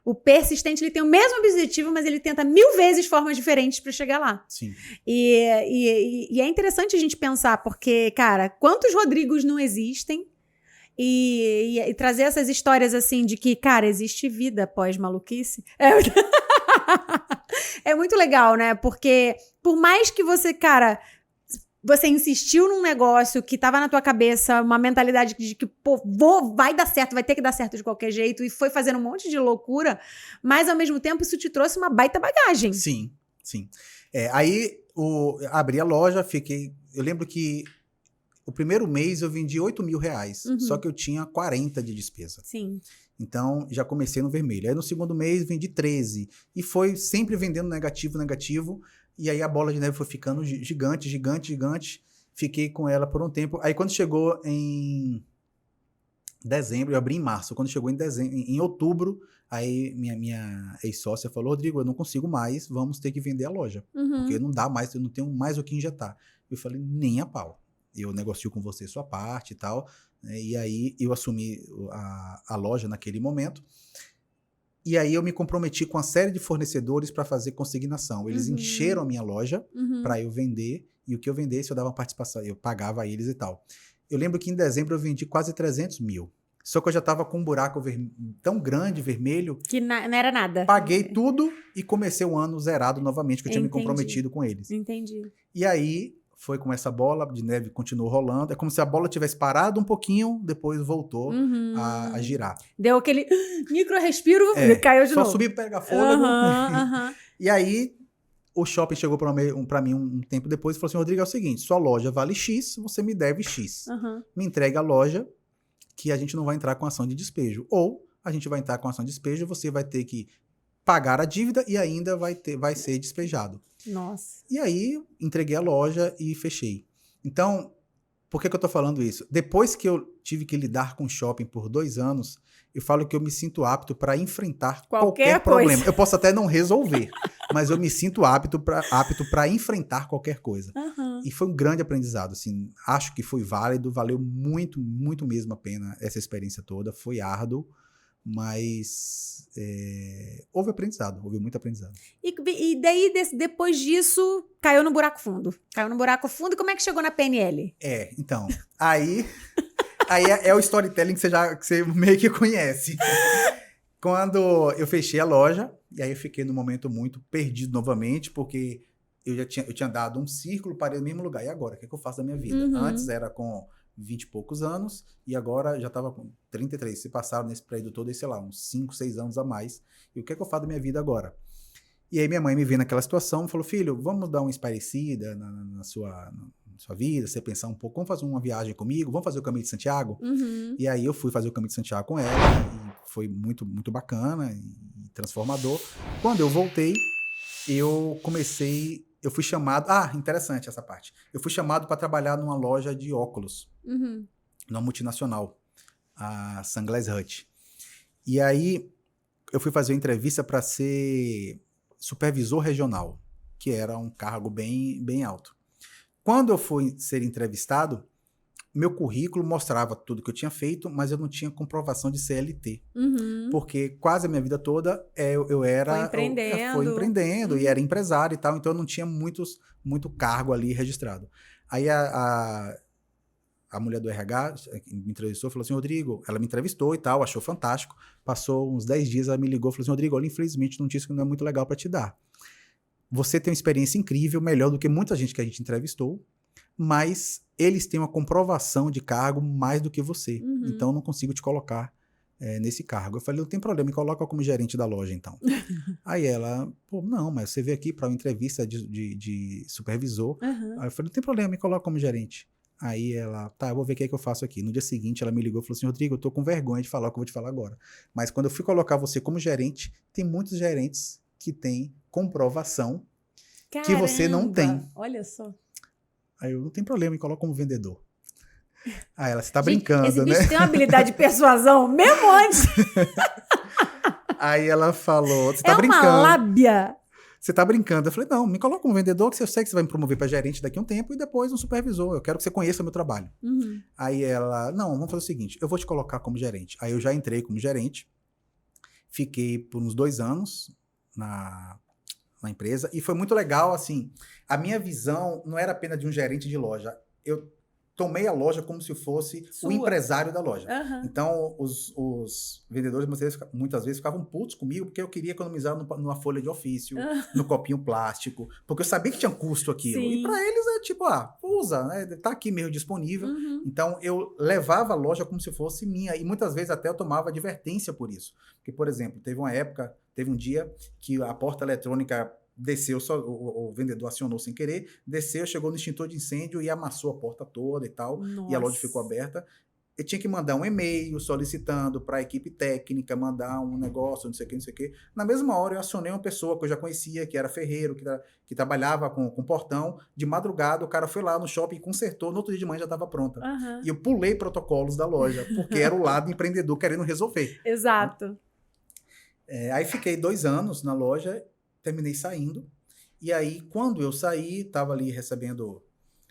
O persistente, ele tem o mesmo objetivo, mas ele tenta 1000 vezes formas diferentes para chegar lá. Sim. E é interessante a gente pensar, porque, cara, quantos Rodrigos não existem? E trazer essas histórias, assim, de que, cara, existe vida após maluquice. É muito legal, né? Porque por mais que você, cara, você insistiu num negócio que tava na tua cabeça, uma mentalidade de que, pô, vai dar certo, vai ter que dar certo de qualquer jeito, e foi fazendo um monte de loucura, mas ao mesmo tempo isso te trouxe uma baita bagagem. Sim, sim. Aí abri a loja, eu lembro que o primeiro mês eu vendi R$8.000, só que eu tinha 40 de despesa. Sim. Então, já comecei no vermelho. Aí, no segundo mês, vendi 13. E foi sempre vendendo negativo. E aí, a bola de neve foi ficando gigante. Fiquei com ela por um tempo. Aí, quando chegou em dezembro, eu abri em março. Quando chegou em outubro, aí minha ex-sócia falou, Rodrigo, eu não consigo mais, vamos ter que vender a loja. Porque não dá mais, eu não tenho mais o que injetar. Eu falei, nem a pau. Eu negocio com você sua parte e tal. E aí eu assumi a loja naquele momento. E aí eu me comprometi com uma série de fornecedores para fazer consignação. Eles encheram a minha loja para eu vender. E o que eu vendesse, eu dava participação. Eu pagava a eles e tal. Eu lembro que em dezembro eu vendi quase 300 mil. Só que eu já estava com um buraco tão grande, vermelho. Que não era nada. Paguei tudo e comecei o ano zerado novamente, que eu tinha me comprometido com eles. Entendi. E aí... foi com essa bola de neve, continuou rolando. É como se a bola tivesse parado um pouquinho, depois voltou a girar. Deu aquele micro respiro, caiu de novo. Só subi para pegar fôlego. E aí, o shopping chegou para mim um tempo depois e falou assim, Rodrigo, é o seguinte, sua loja vale X, você me deve X. Me entrega a loja que a gente não vai entrar com ação de despejo. Ou a gente vai entrar com ação de despejo, você vai ter que pagar a dívida e ainda vai ser despejado. Nossa. E aí, entreguei a loja e fechei. Então, por que eu tô falando isso? Depois que eu tive que lidar com shopping por 2 anos, eu falo que eu me sinto apto para enfrentar qualquer problema. Eu posso até não resolver, mas eu me sinto apto para enfrentar qualquer coisa. E foi um grande aprendizado. Assim, acho que foi válido, valeu muito, muito mesmo a pena essa experiência toda. Foi árduo. Mas houve aprendizado, houve muito aprendizado. E daí, depois disso, caiu no buraco fundo. Caiu no buraco fundo, e como é que chegou na PNL? Então, aí é o storytelling que você meio que conhece. Quando eu fechei a loja, e aí eu fiquei num momento muito perdido novamente, porque eu tinha dado um círculo, parei no mesmo lugar. E agora, o que eu faço da minha vida? Antes era com 20 e poucos anos, e agora já estava com 33. Se passaram nesse período todo, sei lá, uns 5, 6 anos a mais. E o que eu faço da minha vida agora? E aí minha mãe me vê naquela situação e falou, filho, vamos dar uma espairecida na sua vida, você pensar um pouco, vamos fazer uma viagem comigo, vamos fazer o Caminho de Santiago? E aí eu fui fazer o Caminho de Santiago com ela, e foi muito, muito bacana e transformador. Quando eu voltei, eu comecei eu fui chamado... interessante essa parte. Eu fui chamado para trabalhar numa loja de óculos, numa multinacional, a Sunglass Hut. E aí, eu fui fazer uma entrevista para ser supervisor regional, que era um cargo bem, bem alto. Quando eu fui ser entrevistado, meu currículo mostrava tudo que eu tinha feito, mas eu não tinha comprovação de CLT. Porque quase a minha vida toda eu era... Foi empreendendo e era empresário e tal, então eu não tinha muito cargo ali registrado. Aí a mulher do RH me entrevistou e falou assim, Rodrigo, ela me entrevistou e tal, achou fantástico. Passou uns 10 dias, ela me ligou e falou assim, Rodrigo, olha, infelizmente notícia que não é muito legal para te dar. Você tem uma experiência incrível, melhor do que muita gente que a gente entrevistou, mas eles têm uma comprovação de cargo mais do que você. Então, eu não consigo te colocar nesse cargo. Eu falei, não tem problema, me coloca como gerente da loja, então. Aí ela, não, mas você veio aqui para uma entrevista de supervisor. Aí eu falei, não tem problema, me coloca como gerente. Aí ela, tá, eu vou ver o que é que eu faço aqui. No dia seguinte, ela me ligou e falou assim, Rodrigo, eu tô com vergonha de falar o que eu vou te falar agora. Mas quando eu fui colocar você como gerente, tem muitos gerentes que têm comprovação que você não tem. Olha só. Aí eu, não tem problema, me coloca como vendedor. Aí ela, você tá brincando, esse né? bicho tem uma habilidade de persuasão, mesmo antes. Aí ela falou, você tá É brincando. uma lábia. Você tá brincando. Eu falei, não, me coloca como vendedor, que eu sei que você vai me promover para gerente daqui a um tempo e depois um supervisor. Eu quero que você conheça meu trabalho. Aí ela, não, vamos fazer o seguinte, eu vou te colocar como gerente. Aí eu já entrei como gerente, fiquei por uns 2 anos na empresa, e foi muito legal, assim, a minha visão não era apenas de um gerente de loja, eu tomei a loja como se fosse o empresário da loja. Então, os vendedores muitas vezes ficavam putos comigo, porque eu queria economizar numa folha de ofício, no copinho plástico, porque eu sabia que tinha custo aquilo. Sim. E para eles é tipo, usa, né? Tá aqui mesmo disponível. Então, eu levava a loja como se fosse minha, e muitas vezes até eu tomava advertência por isso. Porque, por exemplo, teve um dia que a porta eletrônica desceu, o vendedor acionou sem querer, desceu, chegou no extintor de incêndio e amassou a porta toda e tal. Nossa. E a loja ficou aberta. Eu tinha que mandar um e-mail solicitando para a equipe técnica, mandar um negócio, não sei o que. Na mesma hora eu acionei uma pessoa que eu já conhecia, que era ferreiro, que trabalhava com portão. De madrugada o cara foi lá no shopping e consertou, no outro dia de manhã já estava pronta. E eu pulei protocolos da loja, porque era o lado empreendedor querendo resolver. Exato. Aí fiquei 2 anos na loja, terminei saindo, e aí quando eu saí, estava ali recebendo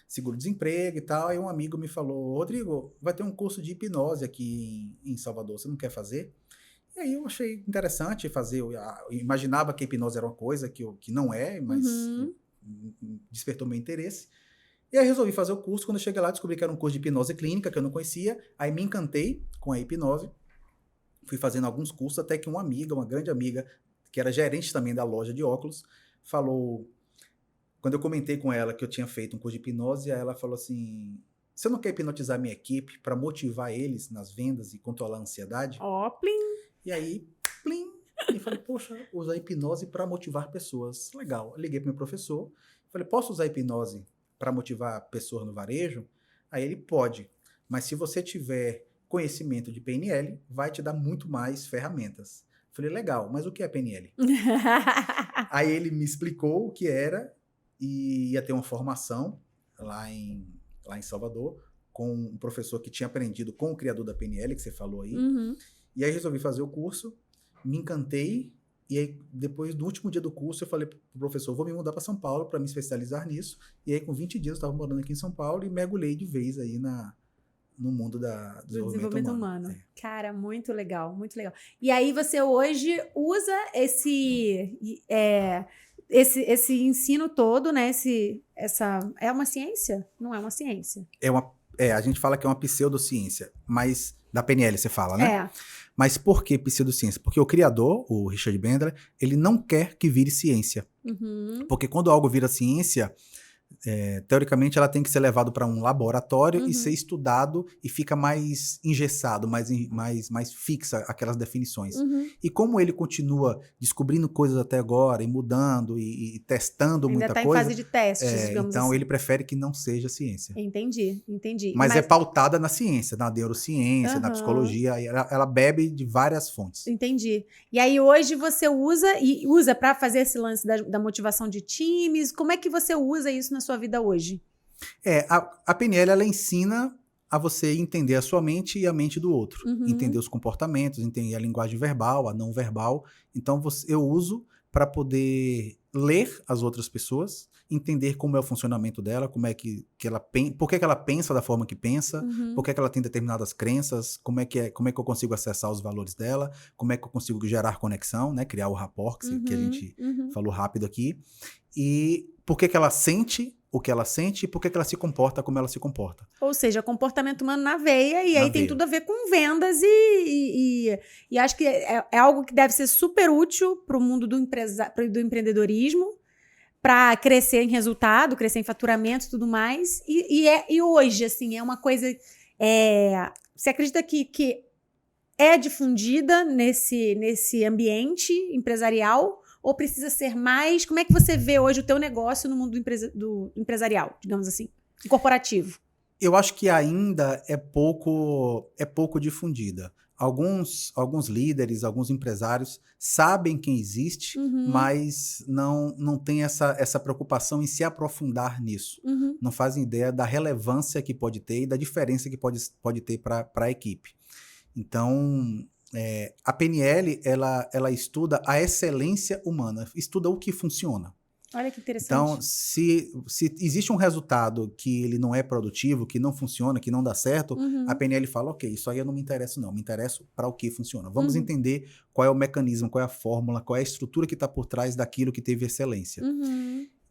seguro-desemprego e tal, aí um amigo me falou, Rodrigo, vai ter um curso de hipnose aqui em Salvador, você não quer fazer? E aí eu achei interessante fazer, eu imaginava que a hipnose era uma coisa que não é, mas despertou meu interesse, e aí resolvi fazer o curso. Quando eu cheguei lá, descobri que era um curso de hipnose clínica, que eu não conhecia, aí me encantei com a hipnose, fui fazendo alguns cursos, até que uma grande amiga, que era gerente também da loja de óculos, falou, quando eu comentei com ela que eu tinha feito um curso de hipnose, aí ela falou assim, você não quer hipnotizar minha equipe para motivar eles nas vendas e controlar a ansiedade? Plim! E aí, plim! E falei, poxa, usar hipnose para motivar pessoas. Legal. Eu liguei para o meu professor, falei, posso usar hipnose para motivar pessoas no varejo? Aí ele, pode, mas se você tiver conhecimento de PNL, vai te dar muito mais ferramentas. Falei, legal, mas o que é PNL? Aí ele me explicou o que era e ia ter uma formação lá em Salvador com um professor que tinha aprendido com o criador da PNL, que você falou aí. E aí resolvi fazer o curso, me encantei, e aí depois do último dia do curso eu falei pro professor, vou me mudar para São Paulo para me especializar nisso. E aí com 20 dias eu estava morando aqui em São Paulo e mergulhei de vez aí no mundo do desenvolvimento humano. Cara, muito legal, muito legal. E aí você hoje usa esse ensino todo, né? É uma ciência? Não é uma ciência. A gente fala que é uma pseudociência, mas da PNL você fala, né? Mas por que pseudociência? Porque o criador, o Richard Bandler, ele não quer que vire ciência. Porque quando algo vira ciência, teoricamente, ela tem que ser levada para um laboratório e Uhum. ser estudado e fica mais engessado, mais fixa aquelas definições. Uhum. E como ele continua descobrindo coisas até agora e mudando e testando Ainda muita tá em coisa, fase de testes, digamos então assim. ele prefere que não seja ciência. Entendi. Mas é pautada na ciência, na neurociência, na Aham. psicologia, e ela bebe de várias fontes. Entendi. E aí hoje você usa para fazer esse lance da motivação de times? Como é que você usa isso na sua vida hoje? A PNL, ela ensina a você entender a sua mente e a mente do outro. Uhum. Entender os comportamentos, entender a linguagem verbal, a não verbal. Então, eu uso para poder ler as outras pessoas, entender como é o funcionamento dela, como é que ela pensa, por que ela pensa da forma que pensa, Uhum. por que ela tem determinadas crenças, como é que eu consigo acessar os valores dela, como é que eu consigo gerar conexão, né, criar o rapport que a gente falou rápido aqui, e por que ela sente o que ela sente e por que ela se comporta como ela se comporta. Ou seja, comportamento humano na veia, e Na aí tem veia. tudo a ver com vendas e acho que é algo que deve ser super útil para o mundo do empreendedorismo, para crescer em resultado, crescer em faturamento e tudo mais. E hoje, assim, é uma coisa... você acredita que é difundida nesse ambiente empresarial ou precisa ser mais? Como é que você vê hoje o teu negócio no mundo do empresarial, digamos assim, corporativo? Eu acho que ainda é pouco difundida. Alguns líderes, alguns empresários sabem quem existe, mas não tem essa preocupação em se aprofundar nisso. Não fazem ideia da relevância que pode ter e da diferença que pode ter para a equipe. Então, a PNL, ela estuda a excelência humana, estuda o que funciona. Olha que interessante. Então, se existe um resultado que ele não é produtivo, que não funciona, que não dá certo, a PNL fala, ok, isso aí eu não me interesso não, me interesso para o que funciona. Vamos entender qual é o mecanismo, qual é a fórmula, qual é a estrutura que está por trás daquilo que teve excelência.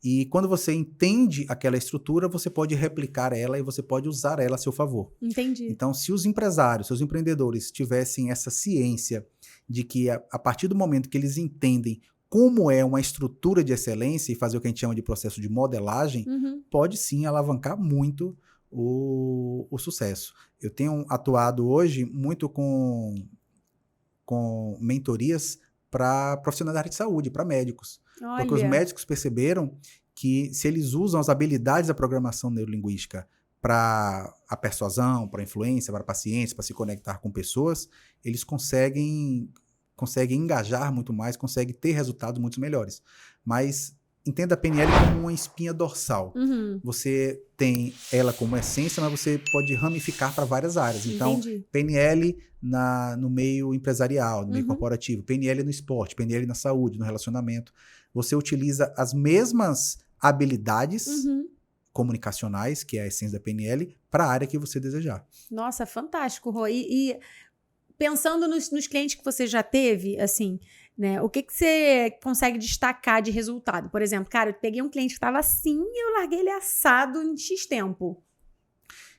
E quando você entende aquela estrutura, você pode replicar ela e você pode usar ela a seu favor. Entendi. Então, se os empresários, seus empreendedores tivessem essa ciência de que a partir do momento que eles entendem como é uma estrutura de excelência e fazer o que a gente chama de processo de modelagem, pode sim alavancar muito o sucesso. Eu tenho atuado hoje muito com mentorias para profissionais da área de saúde, para médicos. Olha. Porque os médicos perceberam que se eles usam as habilidades da programação neurolinguística para a persuasão, para a influência, para pacientes, para se conectar com pessoas, eles conseguem engajar muito mais, conseguem ter resultados muito melhores. Mas entenda a PNL como uma espinha dorsal. Você tem ela como essência, mas você pode ramificar para várias áreas. Então, Entendi. PNL no meio empresarial, no meio corporativo, PNL no esporte, PNL na saúde, no relacionamento. Você utiliza as mesmas habilidades comunicacionais, que é a essência da PNL, para a área que você desejar. Nossa, fantástico, Rô. E pensando nos clientes que você já teve, assim, né? O que você consegue destacar de resultado? Por exemplo, cara, eu peguei um cliente que estava assim e eu larguei ele assado em X tempo.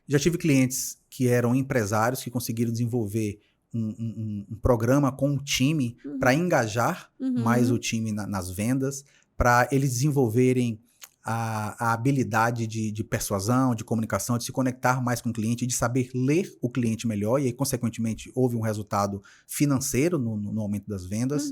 Já tive clientes que eram empresários que conseguiram desenvolver um programa com um time para engajar mais o time nas vendas, para eles desenvolverem a habilidade de persuasão, de comunicação, de se conectar mais com o cliente, de saber ler o cliente melhor, e aí, consequentemente, houve um resultado financeiro no aumento das vendas.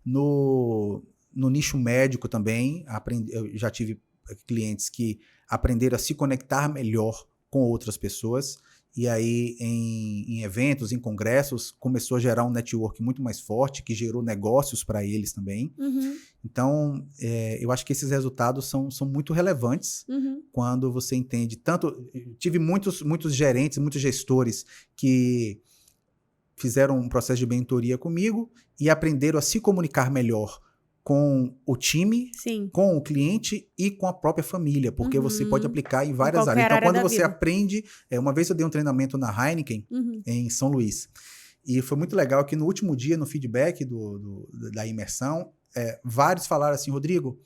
No nicho médico também, eu já tive clientes que aprenderam a se conectar melhor com outras pessoas, e aí em eventos, em congressos, começou a gerar um network muito mais forte, que gerou negócios para eles também. Então, eu acho que esses resultados são muito relevantes quando você entende tanto... Tive muitos gerentes, muitos gestores que fizeram um processo de mentoria comigo e aprenderam a se comunicar melhor com o time, Sim. com o cliente e com a própria família, porque você pode aplicar em várias áreas. Então, quando você aprende... uma vez eu dei um treinamento na Heineken, em São Luís, e foi muito legal que no último dia, no feedback da imersão, vários falaram assim, Rodrigo,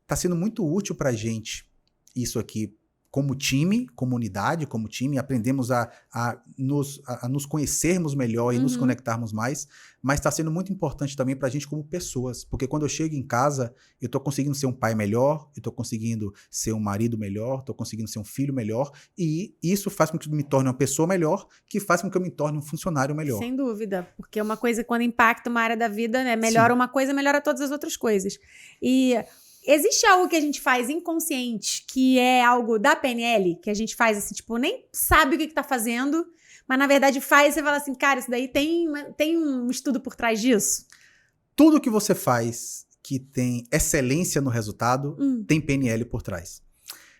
está sendo muito útil para a gente isso aqui, como time, comunidade, como time, aprendemos a nos conhecermos melhor e nos conectarmos mais, mas está sendo muito importante também para a gente como pessoas, porque quando eu chego em casa, eu estou conseguindo ser um pai melhor, eu estou conseguindo ser um marido melhor, estou conseguindo ser um filho melhor, e isso faz com que eu me torne uma pessoa melhor, que faz com que eu me torne um funcionário melhor. Sem dúvida, porque uma coisa, quando impacta uma área da vida, né, melhora uma coisa, melhora todas as outras coisas. E existe algo que a gente faz inconsciente, que é algo da PNL, que a gente faz assim, tipo, nem sabe o que tá fazendo, mas na verdade faz e você fala assim, cara, isso daí tem um estudo por trás disso? Tudo que você faz que tem excelência no resultado, tem PNL por trás.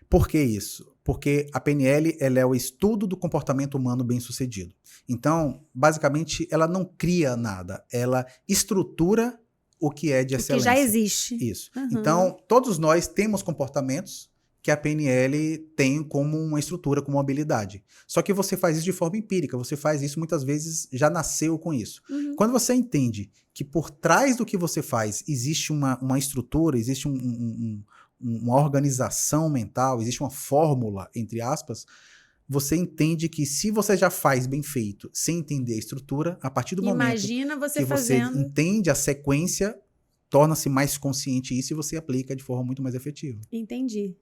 Por que isso? Porque a PNL, ela é o estudo do comportamento humano bem-sucedido. Então, basicamente, ela não cria nada, ela estrutura o que é de excelência. Que já existe. Isso. Então, todos nós temos comportamentos que a PNL tem como uma estrutura, como uma habilidade. Só que você faz isso de forma empírica, você faz isso muitas vezes, já nasceu com isso. Quando você entende que por trás do que você faz existe uma estrutura, existe uma organização mental, existe uma fórmula, entre aspas, você entende que se você já faz bem feito, sem entender a estrutura, a partir do momento que você entende a sequência, torna-se mais consciente isso e você aplica de forma muito mais efetiva. Entendi.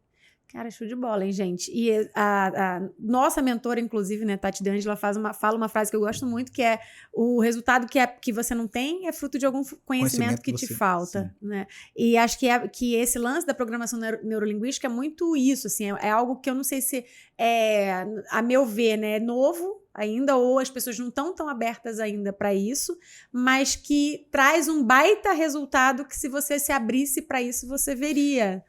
Cara, show de bola, hein, gente? E a nossa mentora, inclusive, né, Tati D'Angela, fala uma frase que eu gosto muito, que é: o resultado que você não tem é fruto de algum conhecimento que te falta, né? E acho que esse lance da programação neurolinguística é muito isso, assim, é algo que eu não sei se a meu ver, né, é novo ainda, ou as pessoas não estão tão abertas ainda para isso, mas que traz um baita resultado que, se você se abrisse para isso, você veria.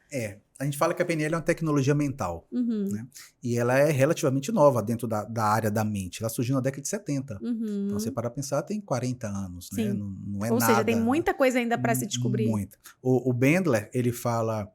A gente fala que a PNL é uma tecnologia mental, né? E ela é relativamente nova dentro da área da mente. Ela surgiu na década de 70. Então, você para pensar, tem 40 anos, né? Não é nada. Ou seja, tem muita coisa ainda para se descobrir. Muita. O Bandler, ele fala,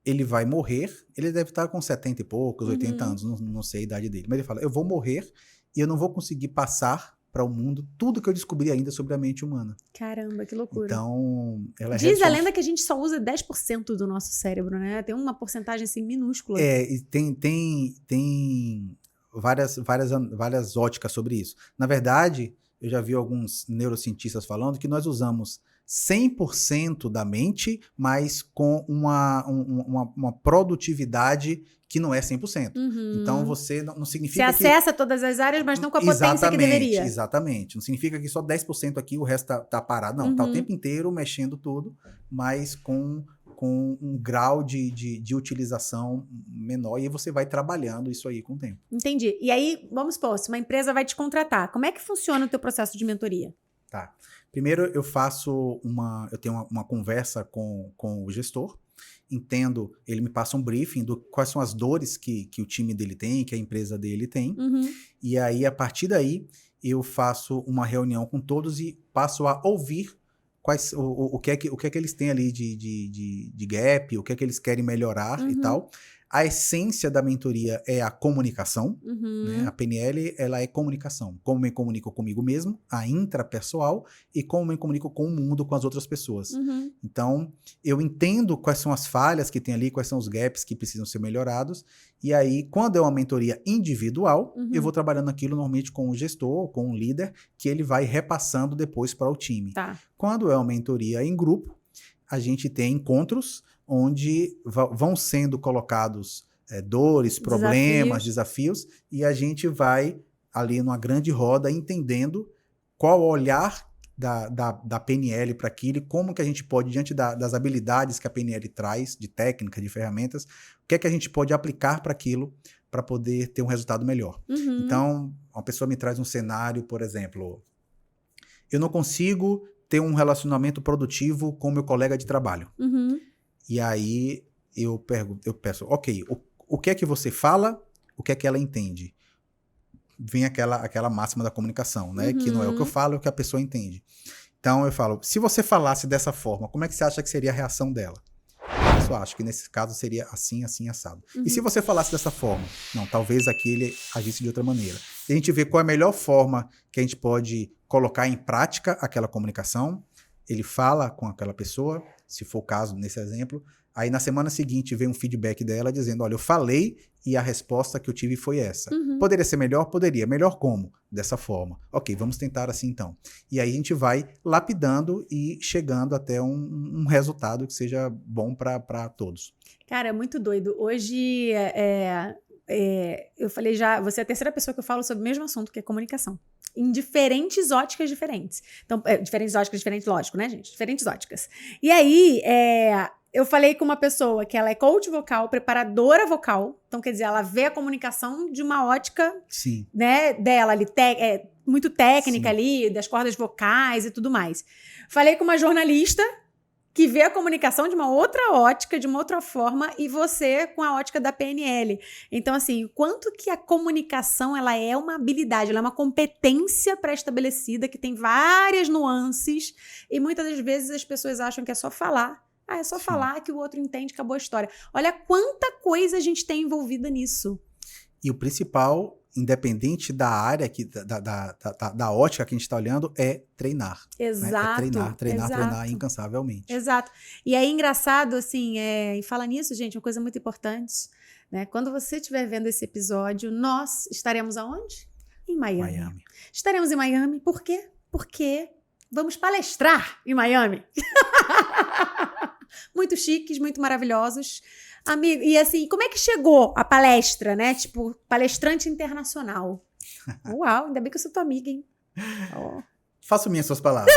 ele vai morrer, ele deve estar com 70 e poucos, 80 anos, não sei a idade dele. Mas ele fala, eu vou morrer e eu não vou conseguir passar para o mundo tudo que eu descobri ainda sobre a mente humana. Caramba, que loucura. Então, ela diz a lenda que a gente só usa 10% do nosso cérebro, né? Tem uma porcentagem assim minúscula. E tem várias óticas sobre isso. Na verdade, eu já vi alguns neurocientistas falando que nós usamos 100% da mente, mas com uma produtividade que não é 100%. Então, você não significa você acessa todas as áreas, mas não com a potência que deveria. Exatamente. Não significa que só 10% aqui, o resto tá parado. Não, tá o tempo inteiro mexendo tudo, mas com um grau de utilização menor, e aí você vai trabalhando isso aí com o tempo. Entendi. E aí, vamos supor, se uma empresa vai te contratar, como é que funciona o teu processo de mentoria? Tá. Primeiro, eu tenho uma conversa com o gestor, entendo, ele me passa um briefing do quais são as dores que o time dele tem, que a empresa dele tem, e aí, a partir daí, eu faço uma reunião com todos e passo a ouvir o que é que eles têm ali de gap, o que é que eles querem melhorar e tal. A essência da mentoria é a comunicação, né? A PNL, ela é comunicação. Como eu me comunico comigo mesmo, a intrapessoal, e como eu me comunico com o mundo, com as outras pessoas. Então, eu entendo quais são as falhas que tem ali, quais são os gaps que precisam ser melhorados, e aí, quando é uma mentoria individual, eu vou trabalhando aquilo normalmente com o gestor, com o líder, que ele vai repassando depois para o time. Quando é uma mentoria em grupo, a gente tem encontros onde vão sendo colocados dores, problemas, desafios, e a gente vai ali numa grande roda entendendo qual o olhar da PNL para aquilo e como que a gente pode, diante das habilidades que a PNL traz, de técnica, de ferramentas, o que é que a gente pode aplicar para aquilo para poder ter um resultado melhor. Então, uma pessoa me traz um cenário, por exemplo, eu não consigo ter um relacionamento produtivo com meu colega de trabalho. E aí eu peço, ok, o que é que você fala, o que é que ela entende? Vem aquela máxima da comunicação, né? Que não é o que eu falo, é o que a pessoa entende. Então eu falo, se você falasse dessa forma, como é que você acha que seria a reação dela? A pessoa acha que nesse caso seria assim, assim, assado. E se você falasse dessa forma? Não, talvez aqui ele agisse de outra maneira. E a gente vê qual é a melhor forma que a gente pode colocar em prática aquela comunicação. ele fala com aquela pessoa, se for o caso nesse exemplo, aí na semana seguinte vem um feedback dela dizendo, olha, eu falei e a resposta que eu tive foi essa. Poderia ser melhor? Poderia. Melhor como? Dessa forma. Ok, vamos tentar assim então. E aí a gente vai lapidando e chegando até um resultado que seja bom para todos. Cara, é muito doido. Hoje, eu falei já, você é a terceira pessoa que eu falo sobre o mesmo assunto, que é comunicação. Em diferentes óticas diferentes. Então, diferentes óticas diferentes, lógico, né, gente? Diferentes óticas. E aí, eu falei com uma pessoa que ela é coach vocal, preparadora vocal. Então, quer dizer, ela vê a comunicação de uma ótica, Sim. né, dela ali, muito técnica. Sim. Ali, das cordas vocais e tudo mais. Falei com uma jornalista que vê a comunicação de uma outra ótica, de uma outra forma, e você com a ótica da PNL. Então, assim, quanto que a comunicação, ela é uma habilidade, ela é uma competência pré-estabelecida, que tem várias nuances, e muitas das vezes as pessoas acham que é só falar. É só falar que o outro entende, acabou a história. Olha quanta coisa a gente tem envolvida nisso. E o principal, independente da área, da ótica que a gente está olhando, é treinar. Exato. Né? É treinar incansavelmente. Exato. E é engraçado, assim, e fala nisso, gente, uma coisa muito importante, né? Quando você estiver vendo esse episódio, nós estaremos aonde? Em Miami. Estaremos em Miami, por quê? Porque vamos palestrar em Miami. Muito chiques, muito maravilhosos. Amigo, e assim, como é que chegou a palestra, né? Tipo, palestrante internacional. Uau, ainda bem que eu sou tua amiga, hein? Oh. Faço minhas suas palavras.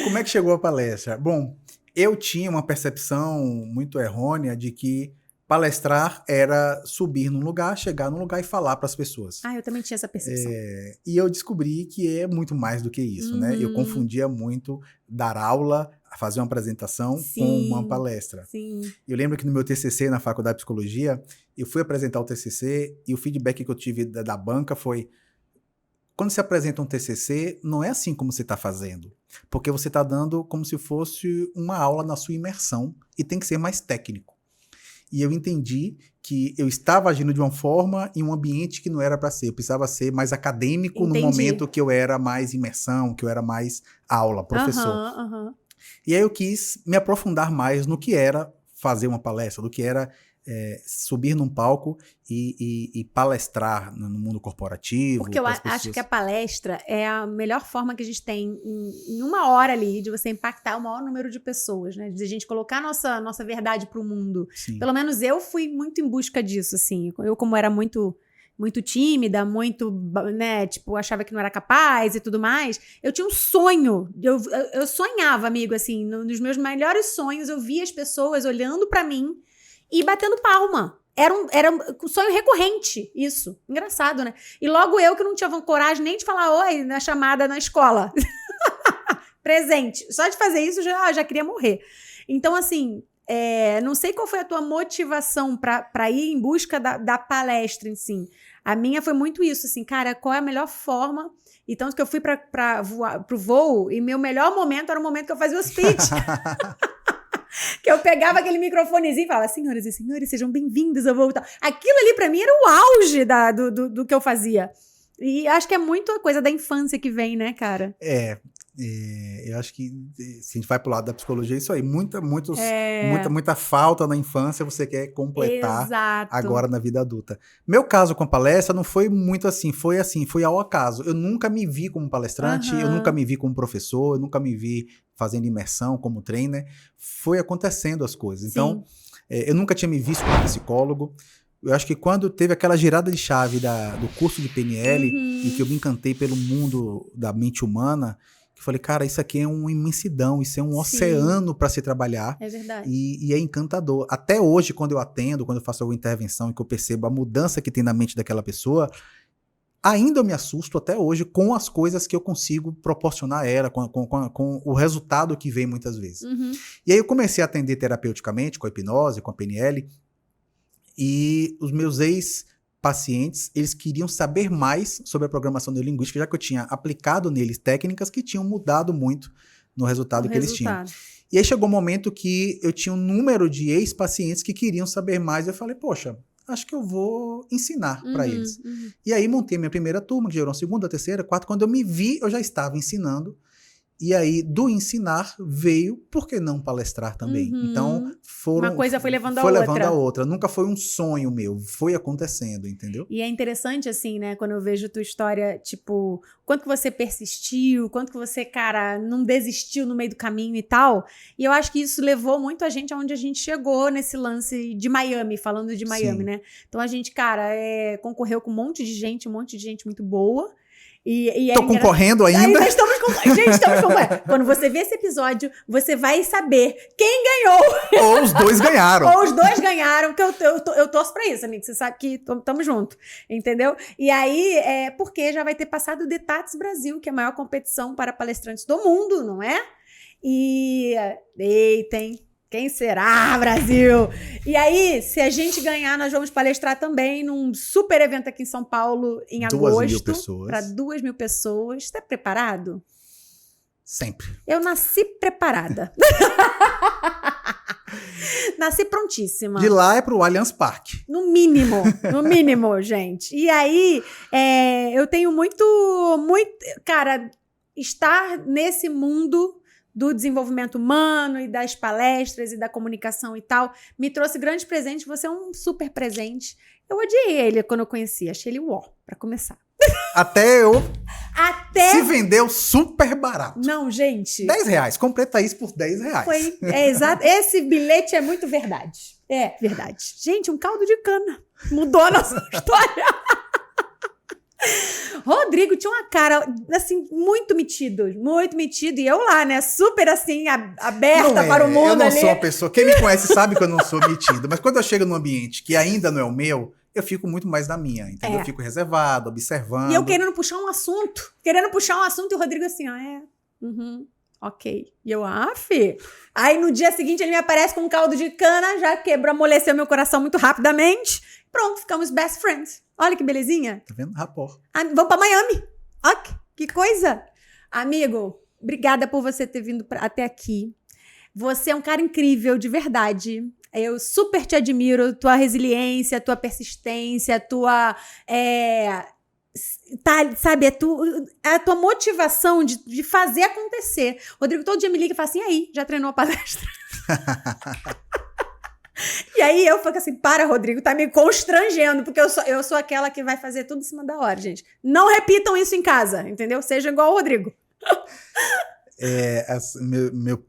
Como é que chegou a palestra? Bom, eu tinha uma percepção muito errônea de que palestrar era subir num lugar, chegar num lugar e falar para as pessoas. Eu também tinha essa percepção. E eu descobri que é muito mais do que isso, né? Eu confundia muito dar aula, fazer uma apresentação com uma palestra. Sim. Eu lembro que no meu TCC, na Faculdade de Psicologia, eu fui apresentar o TCC e o feedback que eu tive da banca foi: quando você apresenta um TCC, não é assim como você está fazendo, porque você está dando como se fosse uma aula na sua imersão e tem que ser mais técnico. E eu entendi que eu estava agindo de uma forma em um ambiente que não era para ser. Eu precisava ser mais acadêmico. Entendi. No momento que eu era mais imersão, que eu era mais aula, professor. E aí eu quis me aprofundar mais no que era fazer uma palestra, do que era subir num palco e palestrar no mundo corporativo. Porque eu acho que a palestra é a melhor forma que a gente tem em uma hora ali de você impactar o maior número de pessoas, né? De a gente colocar a nossa verdade para o mundo. Sim. Pelo menos eu fui muito em busca disso, assim. Eu, como era muito tímida, muito, né, tipo, achava que não era capaz e tudo mais, eu tinha um sonho, eu sonhava, amigo, assim, nos meus melhores sonhos, eu via as pessoas olhando pra mim e batendo palma. Era um sonho recorrente, isso. Engraçado, né? E logo eu que não tinha coragem nem de falar oi na chamada na escola. Presente. Só de fazer isso já queria morrer. Então, assim, não sei qual foi a tua motivação para ir em busca da palestra em si. A minha foi muito isso, assim, cara, qual é a melhor forma? E tanto que eu fui pro voo e meu melhor momento era o momento que eu fazia o speech. Que eu pegava aquele microfonezinho e falava: senhoras e senhores, sejam bem-vindos ao voo. Aquilo ali pra mim era o auge do que eu fazia. E acho que é muito a coisa da infância que vem, né, cara? Eu acho que se a gente vai pro lado da psicologia, é isso aí. Muita falta na infância você quer completar. Exato. Agora na vida adulta. Meu caso com a palestra não foi muito assim, foi ao acaso. Eu nunca me vi como palestrante, eu nunca me vi como professor, eu nunca me vi fazendo imersão como trainer. Foi acontecendo as coisas. Então, eu nunca tinha me visto como psicólogo. Eu acho que quando teve aquela girada de chave do curso de PNL e que eu me encantei pelo mundo da mente humana, que eu falei, cara, isso aqui é uma imensidão, isso é um oceano para se trabalhar. É verdade. E é encantador. Até hoje, quando eu atendo, quando eu faço alguma intervenção e que eu percebo a mudança que tem na mente daquela pessoa, ainda eu me assusto até hoje com as coisas que eu consigo proporcionar a ela, com o resultado que vem muitas vezes. E aí eu comecei a atender terapeuticamente, com a hipnose, com a PNL, e os meus ex-pacientes, eles queriam saber mais sobre a programação neurolinguística, já que eu tinha aplicado neles técnicas que tinham mudado muito no resultado que eles tinham. E aí chegou um momento que eu tinha um número de ex-pacientes que queriam saber mais, e eu falei, poxa, acho que eu vou ensinar para eles. E aí montei minha primeira turma, que gerou a segunda, a terceira, a quarta. Quando eu me vi, eu já estava ensinando. E aí, do ensinar, veio, por que não palestrar também? Então, uma coisa foi levando a outra. Nunca foi um sonho meu, foi acontecendo, entendeu? E é interessante, assim, né, quando eu vejo tua história, tipo, quanto que você persistiu, quanto que você, cara, não desistiu no meio do caminho e tal. E eu acho que isso levou muito a gente aonde a gente chegou nesse lance de Miami, falando de Miami, Sim. né? Então a gente, cara, concorreu com um monte de gente muito boa. Tô concorrendo ainda? Gente, estamos concorrendo. Quando você ver esse episódio, você vai saber quem ganhou. Ou os dois ganharam. Ou os dois ganharam, porque eu torço pra isso, amigo. Você sabe que tamo junto, entendeu? E aí, porque já vai ter passado o DeTates Brasil, que é a maior competição para palestrantes do mundo, não é? E... Eita, hein? Quem será, Brasil? E aí, se a gente ganhar, nós vamos palestrar também num super evento aqui em São Paulo em agosto. 2.000 pessoas. Para 2.000 pessoas. Você tá preparado? Sempre. Eu nasci preparada. Nasci prontíssima. De lá é pro Allianz Parque. No mínimo, gente. E aí, eu tenho muito... Cara, estar nesse mundo do desenvolvimento humano e das palestras e da comunicação e tal, me trouxe grandes presentes. Você é um super presente. Eu odiei ele quando eu conheci. Achei ele pra começar. Até se vendeu super barato. Não, gente. R$10. Comprei Thaís por R$10. Exato. Esse bilhete é muito verdade. É verdade. Gente, um caldo de cana. Mudou a nossa história. Rodrigo tinha uma cara, assim, muito metido. E eu lá, né, super assim, aberta para o mundo. Eu não ali. sou a pessoa, quem me conhece sabe que eu não sou metido, mas quando eu chego num ambiente que ainda não é o meu, eu fico muito mais na minha, entendeu? Eu fico reservado, observando. E eu querendo puxar um assunto, e o Rodrigo assim, ok. E eu, fi. Aí no dia seguinte ele me aparece com um caldo de cana, já amoleceu meu coração muito rapidamente. Pronto, ficamos best friends. Olha que belezinha. Tá vendo? Rapport. Vamos pra Miami. Ok, que coisa. Amigo, obrigada por você ter vindo até aqui. Você é um cara incrível, de verdade. Eu super te admiro, tua resiliência, tua persistência, tua... sabe, a tua motivação de fazer acontecer. Rodrigo todo dia me liga e fala assim, e aí, já treinou a palestra? E aí eu falo assim, para, Rodrigo, tá me constrangendo, porque eu sou aquela que vai fazer tudo em cima da hora, gente. Não repitam isso em casa, entendeu? Seja igual o Rodrigo.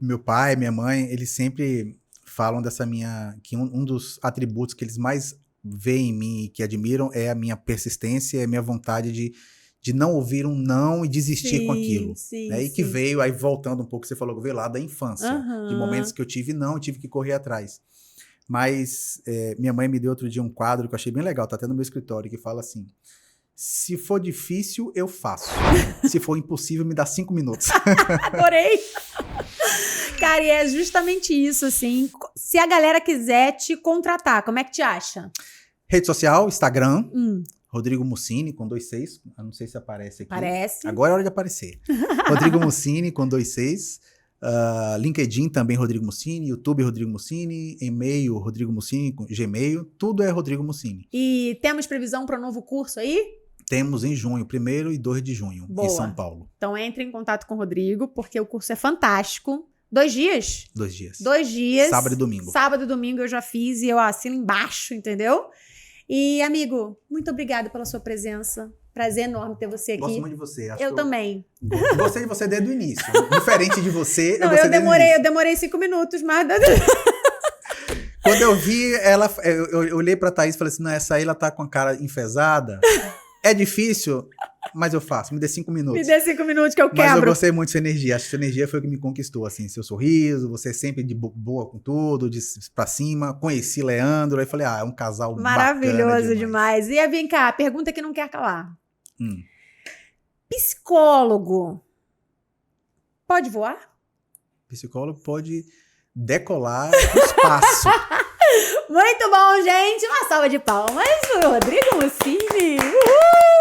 Meu pai, minha mãe, eles sempre falam que um dos atributos que eles mais veem em mim e que admiram é a minha persistência, é a minha vontade de não ouvir um não e desistir com aquilo. Sim, né? E que veio, aí voltando um pouco, você falou que veio lá da infância, de momentos que eu tive não, tive que correr atrás. Mas minha mãe me deu outro dia um quadro que eu achei bem legal, tá até no meu escritório, que fala assim, se for difícil, eu faço. Se for impossível, me dá 5 minutos. Adorei! Cara, e é justamente isso, assim. Se a galera quiser te contratar, como é que te acha? Rede social, Instagram, Rodrigo Mussini, com 2 6. Eu não sei se aparece aqui. Parece. Agora é hora de aparecer. Rodrigo Mussini, com 2 6. LinkedIn também, Rodrigo Mussini. YouTube, Rodrigo Mussini. E-mail, Rodrigo Mussini. Gmail, tudo é Rodrigo Mussini. E temos previsão para um novo curso aí? Temos em junho, 1º e 2 de junho, Boa. em São Paulo. Então entre em contato com o Rodrigo, porque o curso é fantástico. 2 dias? 2 dias. 2 dias. Sábado e domingo. Sábado e domingo eu já fiz e eu assino embaixo, entendeu? E, amigo, muito obrigada pela sua presença. Prazer enorme ter você aqui. Gosto muito de você. Eu também. Gostei de você desde o início. Diferente de você, não, eu demorei 5 minutos, mas... Quando eu vi ela, eu olhei pra Thaís e falei assim, não, essa aí ela tá com a cara enfesada. É difícil, mas eu faço. Me dê 5 minutos. Me dê 5 minutos que eu quebro. Mas eu gostei muito da sua energia. Acho que sua energia foi o que me conquistou, assim. Seu sorriso, você sempre de boa com tudo, pra cima. Conheci Leandro, aí falei, é um casal maravilhoso demais. E vem cá, pergunta que não quer calar. Psicólogo pode voar? Psicólogo pode decolar no espaço. Muito bom, gente. Uma salva de palmas pro Rodrigo Mussini. Uhul!